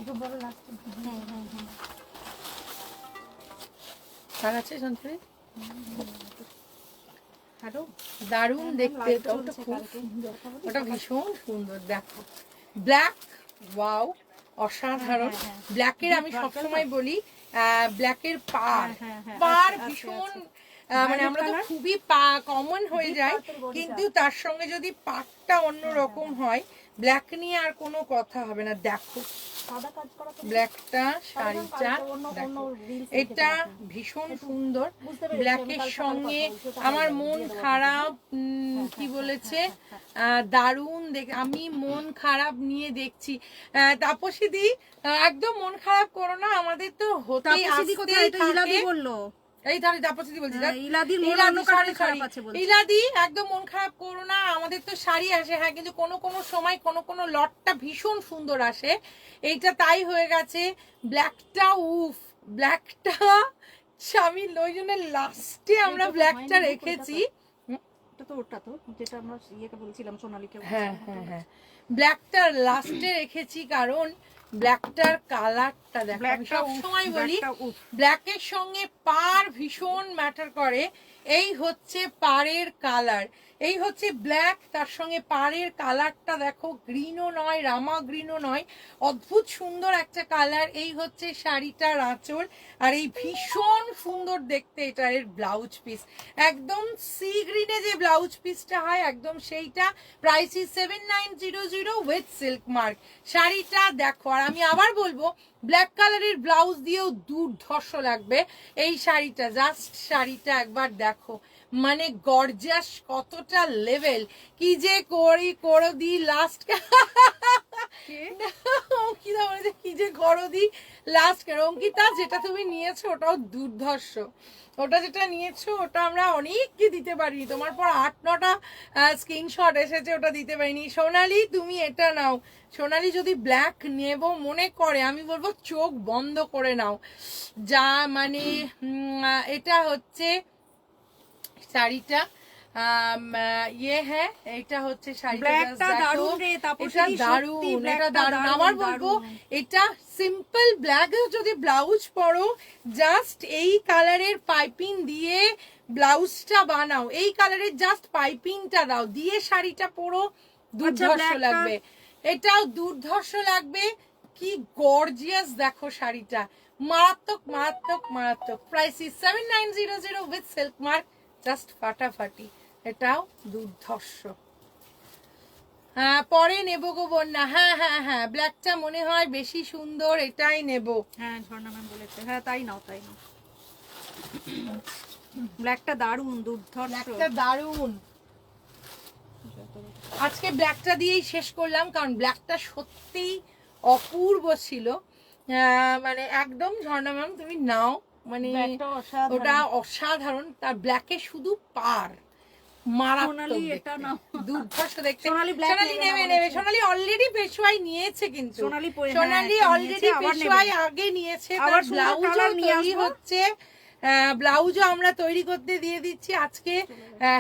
একটু বড় লাস্ট। কার আছে সন্তরি? হ্যালো, দারুণ দেখতে, live ওটা চলছে খুব কালকে। সুন্দর, ওটা ভীষণ সুন্দর। দেখো ব্ল্যাক, ওয়াও অসাধারণ। হ্যাঁ, হ্যাঁ। ব্ল্যাকের আমি Deep সবসময় বলি ব্ল্যাকের হ্যাঁ, হ্যাঁ, পার আছে, ভীষণ আছে। মানে Violet আমরা তো color? খুবই কমন হয়ে Deep যায়, purple body কিন্তু টা। তার সঙ্গে যদি পাটটা অন্যরকম হয়, ব্ল্যাক নিয়ে আর কোনো কথা হবে না। দেখো সাদা কাজ করা তো ব্ল্যাকটা শাড়িটা, অন্য দেখো reels এটা দেখে তোমাকে। ভীষণ সুন্দর। বুঝতে পেরেছি, আমি ব্ল্যাকের কাল সকালে সঙ্গে কথা বলছি, ওটা আমার হয়ে যাবে, মন দিয়ে দেবো খারাপ কি হ্যাঁ, বলেছে, দারুণ দেখ, আমি মন খারাপ নিয়ে দেখছি। তাপসীদি একদম মন খারাপ করো না, আমাদের তো হতেই তাপসীদি কোথায়? আসতেই এটা ইলাদি থাকে। বললো। এই তাহলে তাপসীদি বলছি, হ্যাঁ, দেখ। ইলাদির মন ইলাদি, অন্য কারণে sorry, খারাপ sorry। আছে বলছে। ইলাদি একদম মন খারাপ করো না, আমাদের তো শাড়ি আসে, হ্যাঁ, কিন্তু কোনো সময় কোনো লটটা ভীষণ সুন্দর আসে, এইটা তাই হয়ে গেছে। ব্ল্যাকটা উফ, ব্ল্যাকটা আমি ওই জন্য লাস্টে আমরা এইটা তো ব্ল্যাকটা হয়নি, রেখেছি। এটা তো ওটা তো যেটা আমরা ইয়েকে বলছিলাম, সোনালীকে হ্যাঁ বলছিলাম। হ্যাঁ হ্যাঁ, ব্ল্যাকটার লাস্টে রেখেছি, কারণ ব্ল্যাকটার কালারটা দেখো, আমি ব্ল্যাকটা সবসময় বলি ব্ল্যাকটা উফ। ব্ল্যাকের সঙ্গে পার ভীষণ ম্যাটার করে। এই হচ্ছে পাড়ের কালার, এই হচ্ছে ব্ল্যাক, তার সঙ্গে পাড়ের কালারটা দেখো, গ্রিনও নয়, রামা গ্রিনও নয়, অদ্ভুত সুন্দর একটা কালার। এই হচ্ছে শাড়িটার আঁচল, আর এই ভীষণ সুন্দর দেখতে এটা এর ব্লাউজ পিস, একদম সি গ্রিনে যে ব্লাউজ পিসটা হয় একদম সেইটা। Price is 7900 with silk mark. শাড়িটা দেখো, আর আমি আবার বলবো ব্ল্যাক কালারের ব্লাউজ দিয়েও দুর্ধর্ষ লাগবে এই শাড়িটা। জাস্ট শাড়িটা একবার দেখো, মানে গর্জাস, কতটা লেভেল, কি যে করে দি লাস্ট অঙ্কিতা বলেছে কি যে করো দি লাস্ট। অঙ্কিতা যেটা তুমি নিয়েছো ওটাও দুর্ধর্ষ, ওটা যেটা নিয়েছো ওটা আমরা অনেককে দিতে পারিনি, তোমার পর 8-9টা স্ক্রিনশট এসেছে, ওটা দিতে পারিনি। সোনালি তুমি এটা নাও, সোনালি যদি ব্ল্যাক নেব মনে করে আমি বলবো চোখ বন্ধ করে নাও, যা মানে এটা হচ্ছে শাড়িটা, হ্যাঁ এটা হচ্ছে শাড়িটা, ব্ল্যাকটা দারুণ রে, তাপসী, এটা সত্যি দারুণ, এটা ব্ল্যাকটা দারুণ। দারুণ, আবার বলবো দারুণ। এটা সিম্পল ব্ল্যাকেও যদি ব্লাউজ পরো, জাস্ট এই কালারের পাইপিং দিয়ে ব্লাউজটা বানাও, এই কালারের জাস্ট পাইপিংটা দাও, দিয়ে শাড়িটা পরো, দুর্ধর্ষ ব্ল্যাকটা- লাগবে, এটাও দুর্ধর্ষ লাগবে। কি গর্জিয়াস দেখো শাড়িটা, মারাত্মক মারাত্মক মারাত্মক। Price is 7900 with silk mark, just ফাটাফাটি, এটাও দুর্ধর্ষ। হ্যাঁ পরে নেবো গো বন্যা, হ্যাঁ হ্যাঁ হ্যাঁ, ব্ল্যাকটা মনে হয় বেশি সুন্দর, এটাই নেবো। হ্যাঁ, ঝর্ণা ম্যাম বলেছে, হ্যাঁ তাই নাও, তাই নাও। ব্ল্যাকটা দারুণ, দুর্ধর্ষ। ব্ল্যাকটা দারুণ। আজকে ব্ল্যাকটা দিয়েই শেষ করলাম, কারণ ব্ল্যাকটা সত্যিই অপূর্ব ছিল, মানে একদম। ঝর্ণা ম্যাম তুমি নাও, মানে ব্ল্যাকটা অসাধারণ। ওটা অসাধারণ, তার ব্ল্যাকে শুধু পার মারাত্মক সোনালি দেখতে, এটা নাও। দুর্ধর্ষ দেখতে। সোনালি black সোনালি নেবে না নেবে বলেছে। সোনালি অলরেডি পেশোয়াই নিয়েছে, কিন্তু সোনালি পরে- সোনালি হ্যাঁ, অলরেডি নিয়েছে, আবার নেবে। পেশোয়াই আগে নিয়েছে, আবার তার সুন্দর ব্লাউজও colour নিয়ে তৈরি আসবো। হচ্ছে, ব্লাউজও আমরা তৈরি করতে দিয়ে দিচ্ছি আজকে।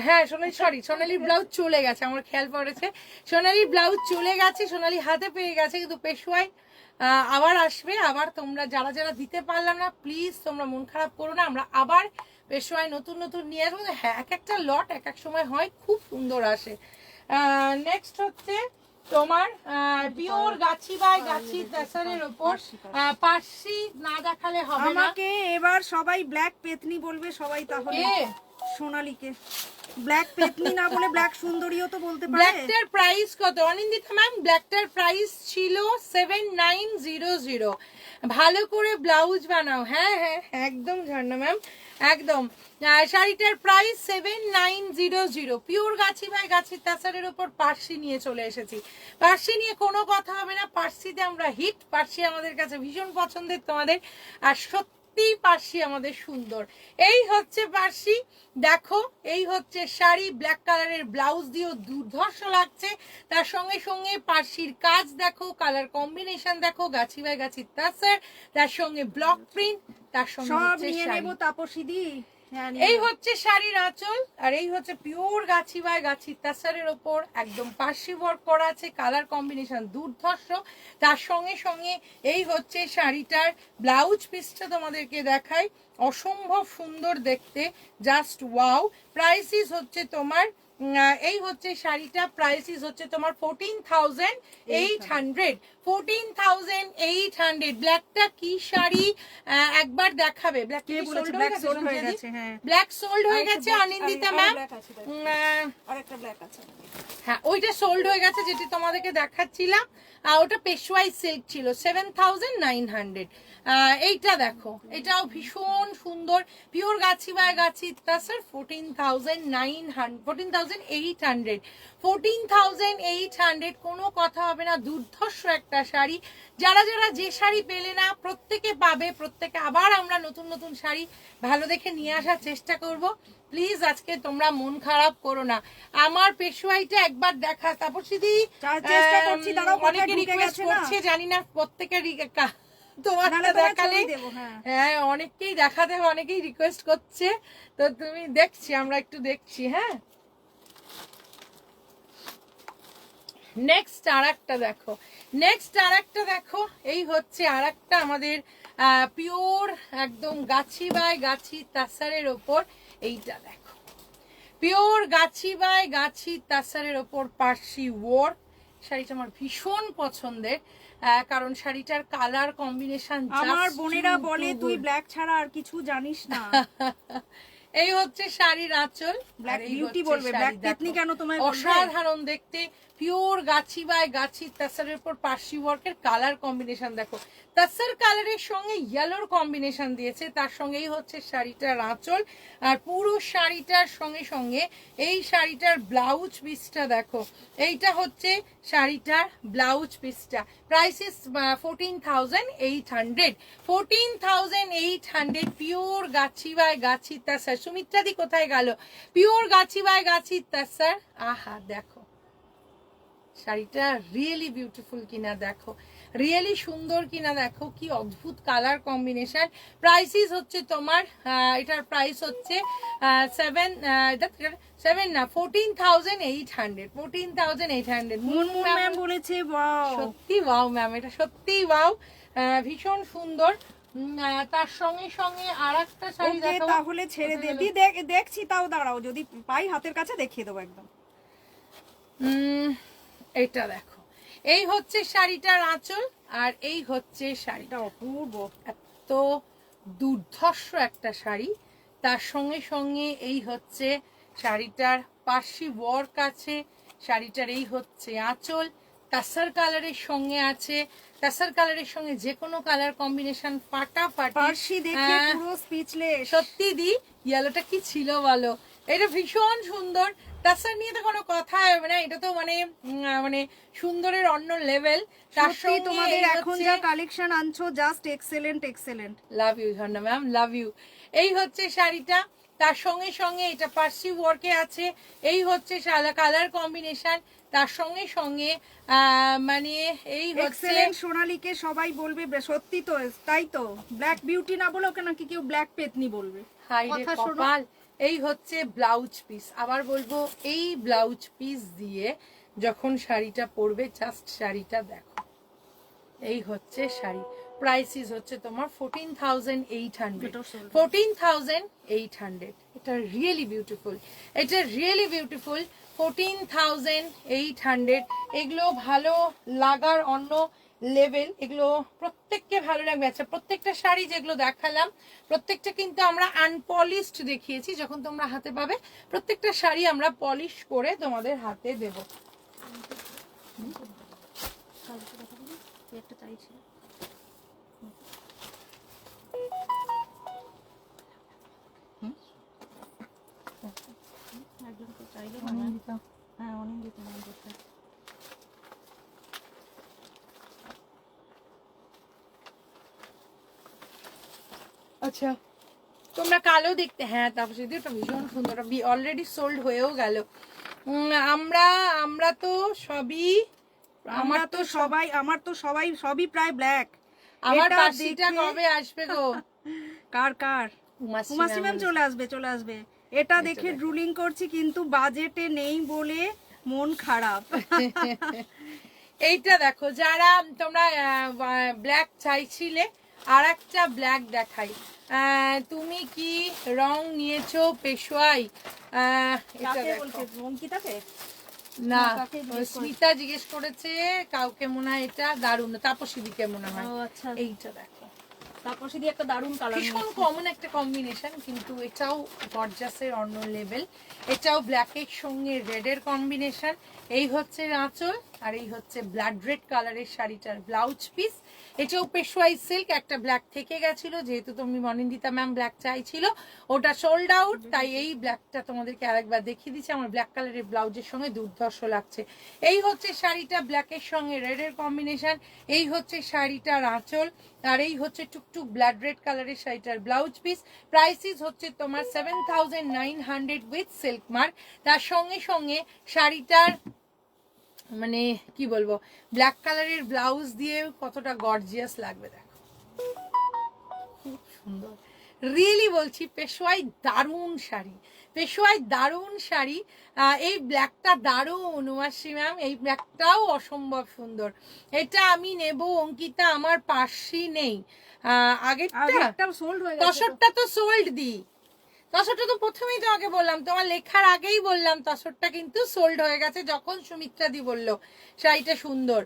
হ্যাঁ সোনালি, সরি, সোনালির ব্লাউজ চলে গেছে, আমার খেয়াল পড়েছে, সোনালির ব্লাউজ চলে গেছে, সোনালি হাতে পেয়ে গেছে, কিন্তু পেশোয়াই আবার আসবে। আবার তোমরা যারা যারা দিতে পারলাম না, প্লিজ তোমরা মন খারাপ করো না, আমরা আবার পেশোয়ায় নতুন নতুন নিয়ে আসবো। হ্যাঁ, এক একটা লট এক এক সময় হয়, খুব সুন্দর আসে। নেক্সট হচ্ছে তোমার পিওর গাছি বাই গাছি তাসারের উপর পার্সি না দেখালে হবে না। আমাকে এবার সবাই ব্ল্যাক পেতনি বলবে সবাই, তাহলে সোনালীকে ব্ল্যাক পেতনি না বলে ব্ল্যাক সুন্দরীও তো বলতে পারে। ব্ল্যাকটার প্রাইস কত অনিন্দিতা ম্যাম? ব্ল্যাকটার প্রাইস ছিল 7900। ভালো করে ব্লাউজ বানাও। হ্যাঁ হ্যাঁ একদম ঝর্ণা ম্যাম, একদম। শাড়িটার প্রাইস 7900। পিওর গাছি বাই গাছির তাসারের উপর পার্সি নিয়ে চলে এসেছি। পার্সি নিয়ে কোনো কথা হবে না, পার্সিতে আমরা হিট। পার্সি আমাদের কাছে ভীষণ পছন্দের তোমাদের, আর সত্যি পার্সি আমাদের সুন্দর। এই হচ্ছে পার্সি, দেখো এই হচ্ছে শাড়ি, ব্ল্যাক কালারের ব্লাউজ দিয়েও দুর্ধর্ষ লাগছে। তার সঙ্গে সঙ্গে পার্সির কাজ দেখো, কালার কম্বিনেশন দেখো, গাছি বাই গাছি তাসার, তার সঙ্গে ব্লক প্রিন্ট, তার সঙ্গে সব হচ্ছে নিয়ে শাড়ি। নেব তাপসী দি। হ্যাঁ, এই হচ্ছে শাড়ির আঁচল, আর এই হচ্ছে পিওর গাছি বাই গাছি তাসারের ওপর একদম পার্সি ওয়ার্ক করা আছে, কালার কম্বিনেশন দুর্ধর্ষ। তার সঙ্গে সঙ্গে এই হচ্ছে শাড়িটার ব্লাউজ পিসটা তোমাদেরকে দেখাই, অসম্ভব সুন্দর দেখতে, জাস্ট ওয়াও। প্রাইসিস হচ্ছে তোমার এই হচ্ছে শাড়িটা, প্রাইসিস হচ্ছে তোমার 14,800। 14,800। ব্ল্যাকটা কি শাড়ি একবার দেখাবে? ব্ল্যাক কে বলেছে ব্ল্যাক সোল্ড হয়ে গেছে? হ্যাঁ, ব্ল্যাক সোল্ড হয়ে গেছে অনিন্দিতা ম্যাম। আরেকটা ব্ল্যাক আছে। হ্যাঁ, ওইটা সোল্ড হয়ে গেছে যেটি তোমাদেরকে দেখাচ্ছিলাম, ওটা পেশওয়াই সিল্ক ছিল 7,900। এইটা দেখো, এটাও ভীষণ সুন্দর, পিওর গাছি বাই গাছি তাসার 14,800। 14,800, কোনো কথা হবে না, দুর্ধর্ষ একটা শাড়ি। যারা যারা যে শাড়ি পেলে না প্রত্যেকে পাবে, প্রত্যেকে আবার আমরা নতুন নতুন শাড়ি ভালো দেখে নিয়ে আসার চেষ্টা করব। প্লিজ আজকে তোমরা মন খারাপ করো না। আমার পেশোয়াইটা একবার দেখা, তারপর দিদি চেষ্টা করছি, দাঁড়াও, অনেকে রিকোয়েস্ট করছে, জানি না প্রত্যেকের তোমারটা দেখালে। হ্যাঁ, অনেককেই দেখাতে হবে, অনেকেই রিকোয়েস্ট করছে, তো তুমি দেখছি, আমরা একটু দেখছি। হ্যাঁ, নেক্সট আরেকটা দেখো, নেক্সট আরেকটা দেখো, এই হচ্ছে আরেকটা আমাদের পিওর একদম গাছি বাই গাছি তাসারের ওপর। এইটা দেখো, পিওর গাছি বাই গাছি তাসারের ওপর পার্সি ওয়ার্ক। শাড়িটা আমার ভীষণ পছন্দের, কারণ শাড়িটার কালার কম্বিনেশন, আমার বোনেরা বলে তুই ব্ল্যাক ছাড়া আর কিছু জানিস না। এই হচ্ছে শাড়ির আঁচল, ব্ল্যাক বিউটি বলবে, ব্ল্যাক পেতনি কেন তোমায় বলবে? অসাধারণ দেখতে, পিওর গাছি বাই গাছি তাসারের উপর পার্সি ওয়ার্কের কালার কম্বিনেশন দেখো, তাসার কালারের সঙ্গে ইয়েলোর কম্বিনেশন দিয়েছে। তার সঙ্গেই হচ্ছে শাড়িটার আঁচল, আর পুরো শাড়িটার সঙ্গে সঙ্গে এই শাড়িটার ব্লাউজ পিসটা দেখো, এইটা হচ্ছে শাড়িটার ব্লাউজ পিসটা। Price is 14,800। 14,800 pure Gachhi by গাছি তাসার। সুমিত্রা দি কোথায় গেল? পিওর গাছি বাই গাছি তাসার। আহা দেখো শাড়িটা রিয়েলি বিউটিফুল কিনা দেখো, রিয়েলি সুন্দর কিনা দেখো, কি অদ্ভুত কালার কম্বিনেশন। প্রাইসিস হচ্ছে তোমার এটার প্রাইস হচ্ছে 14,800। 14,800 মুনমুন ম্যাম বলেছে ওয়াও, সত্যি ওয়াও ম্যাম, এটা সত্যি ওয়াও, ভীষণ সুন্দর। তার সঙ্গে সঙ্গে আরেকটা শাড়ি দেখো, তাহলে ছেড়ে দে দি, দেখছি, তাও দাঁড়াও, যদি পাই হাতের কাছে দেখিয়ে দেবো একদম। এটা দেখো, এই হচ্ছে শাড়িটার আঁচল, আর এই হচ্ছে শাড়িটা। অপূর্ব, এত দুর্ধর্ষ একটা শাড়ি। তার সঙ্গে সঙ্গে এই হচ্ছে শাড়িটার পার্সি ওয়ার্ক আছে, শাড়িটার এই হচ্ছে আঁচল, তাসার কালারের সঙ্গে আছে, তাসার কালারের সঙ্গে যে কোনো কালার কম্বিনেশন ফাটাফাটি। পার্সি দেখে পুরো স্পিচলেস। সত্যি দি, ইয়েলোটা কি ছিল বলো, এটা ভীষণ সুন্দর। তাসার নিয়ে তো কোনো কথা হবে না, এটা তো মানে মানে সুন্দরের অন্য লেভেল। তার সঙ্গে তোমাদের এখন যা কালেকশন আনছো just excellent, excellent. Love you Jharna ma'am, love you. এই হচ্ছে শাড়িটা, তার সঙ্গে সঙ্গে এটা পার্সি ওয়ার্কে আছে, এই হচ্ছে কালার কম্বিনেশন, তার সঙ্গে সঙ্গে মানে এই হচ্ছে সোনালীকে সবাই বলবে, সত্যি তো, তাই তো, ব্ল্যাক বিউটি না বলে ওকে নাকি কেউ ব্ল্যাক পেতনি বলবে। হাই রে কপাল। এই হচ্ছে ব্লাউজ পিস, আবার বলবো এই ব্লাউজ পিস দিয়ে যখন শাড়িটা পরবে, জাস্ট শাড়িটা দেখো, এই হচ্ছে শাড়ি, প্রাইসিস হচ্ছে তোমার 14,800, এটাও sold. 14,800। এটা রিয়েলি বিউটিফুল, এটা রিয়েলি বিউটিফুল। 14,800। এগুলো ভালো লাগার অন্য লেভেল, এগুলো প্রত্যেককে ভালো লাগবে। আচ্ছা, প্রত্যেকটা শাড়ি যেগুলো দেখালাম প্রত্যেকটা কিন্তু আমরা আনপলিশড দেখিয়েছি, যখন তোমরা হাতে পাবে প্রত্যেকটা শাড়ি আমরা পলিশ করে তোমাদের হাতে দেব। একটা চাইছি। একজন তো চাইলে হ্যাঁ অনেক দিতে নাম করতে। আচ্ছা, তোমরা কালো দেখতে, হ্যাঁ তাপসী দি ওটা ভীষণ সুন্দর, অলরেডি সোল্ড হয়েও গেল। আমরা তো সবই, আমার তো সবই প্রায় ব্ল্যাক। আমার পাশিটা কবে আসবে গো? কার উমাসি ম্যাম চলে আসবে। এটা দেখে ড্রুলিং করছি, কিন্তু বাজেটে নেই বলে মন খারাপ। এইটা দেখো, যারা তোমরা ব্ল্যাক চাইছিলে, আর একটা ব্ল্যাক দেখাই। তুমি কি রং নিয়েছো পেশোয়াই? এটা দেখো। অঙ্কিতাকে না, স্মিতা জিজ্ঞেস করেছে কাউকে, মনে হয় এটা দারুণ, তাপসীদিকে মনে হয়। আচ্ছা, এইটা দেখো, তাপসী দিয়ে একটা দারুণ কালার, ভীষণ কমন একটা কম্বিনেশন, কিন্তু এটাও গর্জাসের অন্য লেভেল। এটাও ব্ল্যাকের সঙ্গে রেডের কম্বিনেশন। এই হচ্ছে আঁচল, আর এই হচ্ছে ব্লাড রেড কালারের শাড়িটার ব্লাউজ পিস। এটাও পেশোয়াই সিল্ক, একটা ব্ল্যাক থেকে গেছিল, যেহেতু তুমি মনিন্দিতা ম্যাম ব্ল্যাক চাইছিল, ওটা সোল্ড আউট, তাই এই ব্ল্যাকটা তোমাদেরকে আরেকবার দেখিয়ে দিচ্ছি। আমার ব্ল্যাক কালারের ব্লাউজের সঙ্গে দুর্ধর্ষ লাগছে। এই হচ্ছে শাড়িটা ব্ল্যাকের সঙ্গে রেডের কম্বিনেশন। এই হচ্ছে শাড়িটার আঁচল, আর এই হচ্ছে টুকটুক ব্লাড রেড কালারের শাড়িটার ব্লাউজ পিস। প্রাইসিস হচ্ছে তোমার 7,900 উইথ সিল্ক মার্ক। তার সঙ্গে সঙ্গে শাড়িটার মানে কি বলবো, ব্ল্যাক কালারের ব্লাউজ দিয়ে কতটা গর্জিয়াস লাগবে দেখো, খুব সুন্দর। রিয়েলি বলছি, পেশোয়াই দারুণ শাড়ি, পেশোয়াই দারুণ শাড়ি। এই ব্ল্যাকটা দারুণ উমাশ্রী ম্যাম, এই ব্ল্যাকটাও অসম্ভব সুন্দর। এটা আমি নেব অঙ্কিতা, আমার পাশই নেই। আগেরটা সোল্ড হয়ে গেছে, তসরটা তো সোল্ড দি, তসরটা তো প্রথমেই তোমাকে বললাম, তোমার লেখার আগেই বললাম তসরটা কিন্তু সোল্ড হয়ে গেছে, যখন সুমিত্রা দি বললো শাড়িটা সুন্দর।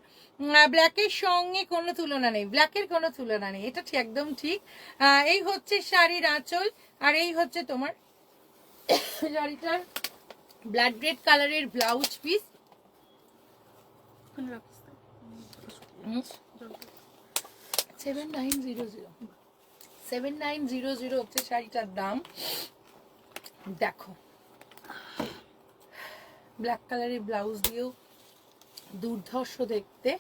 ব্ল্যাকের সঙ্গে কোনো তুলনা নেই, ব্ল্যাকের কোনো তুলনা নেই, এটা ঠিক, একদম ঠিক। এই হচ্ছে শাড়ির আঁচল, আর এই হচ্ছে তোমার শাড়িটার ব্লাড রেড কালারের ব্লাউজ পিস। 7900 হচ্ছে শাড়িটার দাম। দেখো, ব্ল্যাক কালারের ব্লাউজ দিয়েও দুর্ধর্ষ দেখতে।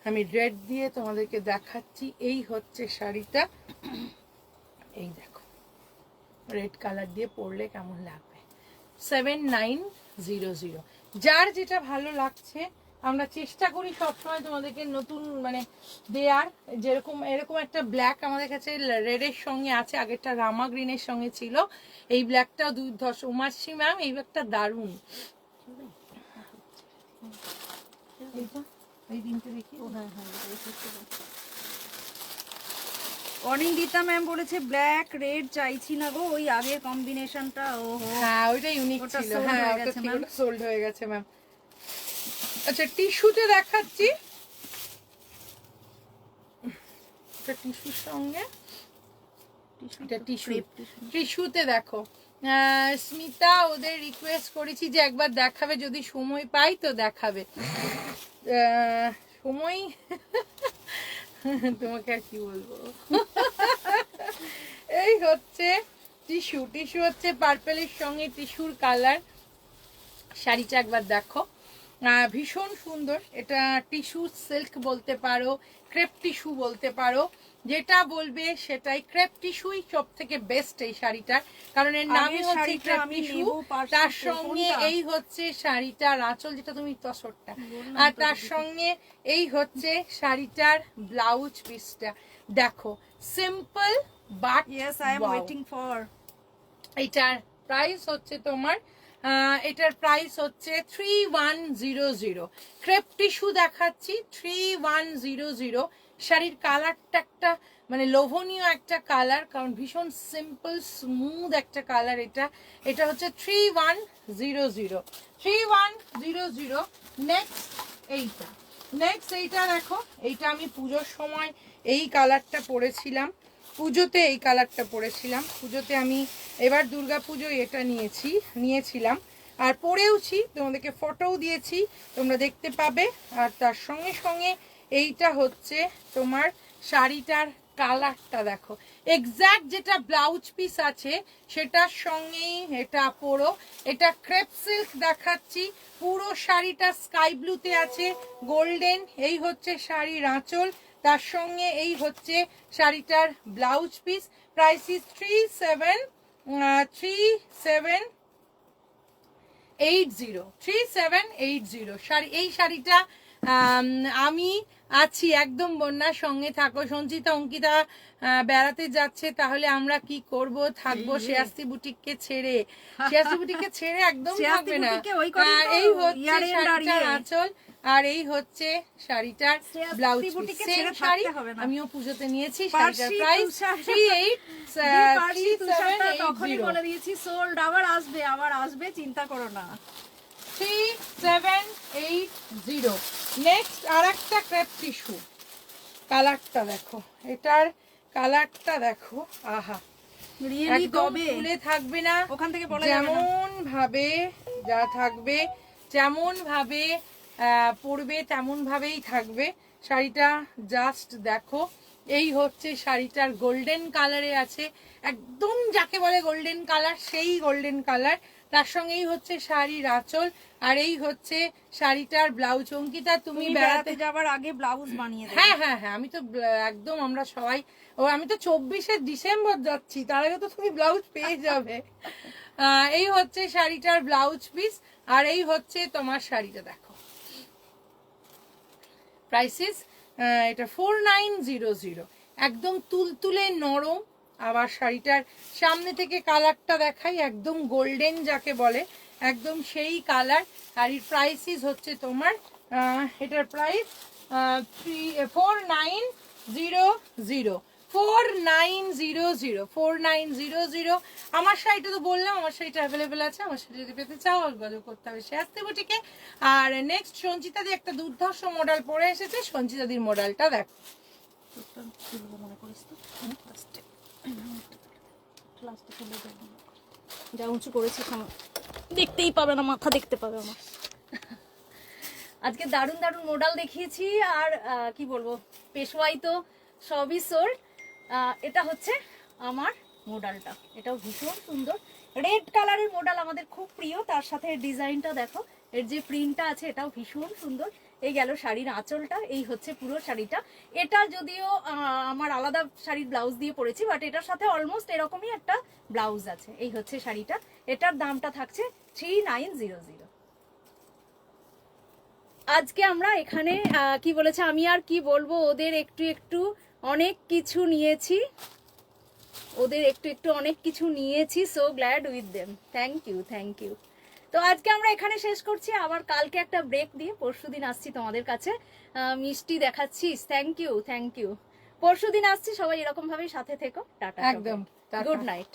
আমি রেড দিয়ে তোমাদেরকে দেখাচ্ছি। এই হচ্ছে শাড়িটা, এই দেখো রেড কালার দিয়ে পরলে কেমন লাগবে। 7900। যার যেটা ভালো লাগছে, আমরা চেষ্টা করি সবসময় তোমাদেরকে নতুন মানে দেয়ার। যেরকম এরকম একটা ব্ল্যাক আমাদের কাছে রেডের সঙ্গে আছে, আগেরটা রামা গ্রিনের সঙ্গে ছিল, এই ব্ল্যাকটা দুর্ধর্ষ। উমাশ্রী ম্যাম এই ব্ল্যাকটা দারুণ। এই দিনটা দেখি, অনিন্দিতা ম্যাম বলেছে ব্ল্যাক রেড চাইছি না গো, ওই আগের কম্বিনেশনটা। ওহো হ্যাঁ ওইটা ইউনিক ওটা ছিল, sold হ্যাঁ হয়ে ওটা গেছে ঠিক, ma'am। ওটা সোল্ড হয়ে গেছে ম্যাম। আচ্ছা, টিস্যুতে দেখাচ্ছি, এটা টিস্যুর সঙ্গে, এটা টিস্যু, টিস্যুতে দেখো। স্মিতা ওদের রিকোয়েস্ট করেছি যে একবার দেখাবে, যদি সময় পাই তো দেখাবে। সময় তোমাকে আর কি বলবো। এই হচ্ছে টিস্যু, টিস্যু হচ্ছে পার্পেলের সঙ্গে টিস্যুর কালার। শাড়িটা একবার দেখো, ভীষণ সুন্দর। এটা টিস্যু সিল্ক বলতে পারো, ক্রেপ টিস্যু বলতে পারো, যেটা বলবে সেটাই। ক্রেপ টিস্যুই সব থেকে বেস্ট এই শাড়িটার, কারণ এর নামই হচ্ছে ক্রেপ টিস্যু। তার সঙ্গে এই হচ্ছে শাড়িটার আঁচল, যেটা তুমি তসরটা, আর তার সঙ্গে এই হচ্ছে শাড়িটার ব্লাউজ পিসটা। দেখো, simple but yes, I am waiting for. এটার প্রাইস হচ্ছে তোমার, এটার প্রাইস হচ্ছে 3100। ক্রেপ টিস্যু দেখাচ্ছি 3100, শাড়ির কালারটা একটা মানে লোভনীয় একটা কালার, কারণ ভীষণ সিম্পল স্মুথ একটা কালার। এটা হচ্ছে 3100, 3100। নেক্সট এইটা দেখো, এইটা আমি পুজোর সময় এই কালারটা পরেছিলাম, পুজোতে এই কালারটা পরেছিলাম। পুজোতে আমি এবার দুর্গা পুজোয় এটা নিয়েছিলাম আর পরেওছি, তোমাদেরকে ফটোও দিয়েছি, তোমরা দেখতে পাবে। আর তার সঙ্গে সঙ্গে এইটা হচ্ছে তোমার শাড়িটার কালারটা দেখো, এক্স্যাক্ট যেটা ব্লাউজ পিস আছে সেটার সঙ্গেই এটা পরো। এটা ক্রেপ সিল্ক দেখাচ্ছি, পুরো শাড়িটা স্কাই ব্লুতে আছে, গোল্ডেন। এই হচ্ছে শাড়ির আঁচল, তার সঙ্গে এই হচ্ছে শাড়িটার blouse piece. Price is 3780 sari. এই শাড়িটা আমি আছি একদম বন্যার সঙ্গে থাকো। সঞ্চিতা অঙ্কিতা বেড়াতে যাচ্ছে, তাহলে আমরা কি করব, থাকবো শ্রেয়াস্তি বুটিককে ছেড়ে। শ্রেয়াস্তি বুটিককে ছেড়ে একদম থাকবে না। এই হচ্ছে শাড়িটার আঁচল আর এই হচ্ছে শাড়িটার ব্লাউজ পিস। সেম শাড়ি আমিও পুজোতে নিয়েছি। শাড়িটার প্রাইস 3780 সোল্ড। আবার আসবে, চিন্তা করো না। 3780। নেক্সট আর একটা ক্রেপ টিস্যু, কালারটা দেখো, এটার কালারটা দেখো, আহা একদম খুলে থাকবে না, যেমন ভাবে যা থাকবে, যেমন ভাবে পরবে তেমন ভাবেই থাকবে শাড়িটা। জাস্ট দেখো, এই হচ্ছে শাড়িটার গোল্ডেন কালারে আছে, একদম যাকে বলে গোল্ডেন কালার সেই গোল্ডেন কালার। তার সঙ্গেই হচ্ছে শাড়ির আঁচল আর এই হচ্ছে শাড়িটার ব্লাউজ। অঙ্কিতা তুমি বেড়াতে যাবার আগে ব্লাউজ বানিয়ে দেবে। হ্যাঁ হ্যাঁ হ্যাঁ, আমি তো একদম আমরা সবাই, আমি তো 24শে ডিসেম্বর যাচ্ছি, তার আগে তো তুমি ব্লাউজ পেয়ে যাবে। এই হচ্ছে শাড়িটার ব্লাউজ পিস আর এই হচ্ছে তোমার শাড়িটা দেখো। প্রাইসিস এটা 4900, একদম তুলতুলে নরম। আবার শাড়িটার সামনে থেকে কালারটা দেখাই, একদম গোল্ডেন যাকে বলে, একদম সেই কালার। আর এর প্রাইসিস হচ্ছে তোমার এটার প্রাইস 4900। আমার শাড়িটা তো বললাম, আমার শাড়িটা অ্যাভেলেবেল আছে। আমার শাড়ি যদি পেতে চাও যোগাযোগ করতে হবে শ্রেয়াস্তি বুটিকে। আর নেক্সট সঞ্চিতা দি একটা দুর্ধর্ষ মডেল পরে এসেছে, সঞ্চিতা দির মডেলটা দেখো। যা উঁচু করেছি দেখতেই পাবে না, মাথা দেখতে পাবে আমার। আজকে দারুণ দারুণ মডেল দেখিয়েছি আর কি বলবো, পেশওয়াই তো সবই সোল্ড। এটা হচ্ছে আমার মডেলটা, এটাও ভীষণ সুন্দর, রেড কালারের মডেল আমাদের খুব প্রিয়। তার সাথে ডিজাইনটা দেখো, এর যে প্রিন্টটা আছে এটাও ভীষণ সুন্দর। এই গেল শাড়ির আঁচলটা, এই হচ্ছে পুরো শাড়িটা। এটা যদিও আমার আলাদা শাড়ির ব্লাউজ দিয়ে পরেছি, বাট এটার সাথে অলমোস্ট এরকমই একটা ব্লাউজ আছে। এই হচ্ছে শাড়িটা, এটার দামটা থাকছে 3900। আজকে আমরা এখানে কি বলেছে, আমি আর কি বলবো, ওদের একটু অনেক কিছু নিয়েছি, অনেক কিছু নিয়েছি। So glad with them, thank you. তো আজকে আমরা এখানে শেষ করছি, আবার কালকে একটা ব্রেক দিয়ে পরশুদিন আসছি তোমাদের কাছে। মিষ্টি দেখাচ্ছিস, থ্যাংক ইউ। পরশুদিন আসছি, সবাই এরকম ভাবেই সাথে থেকো। টাটা, একদম, গুড নাইট।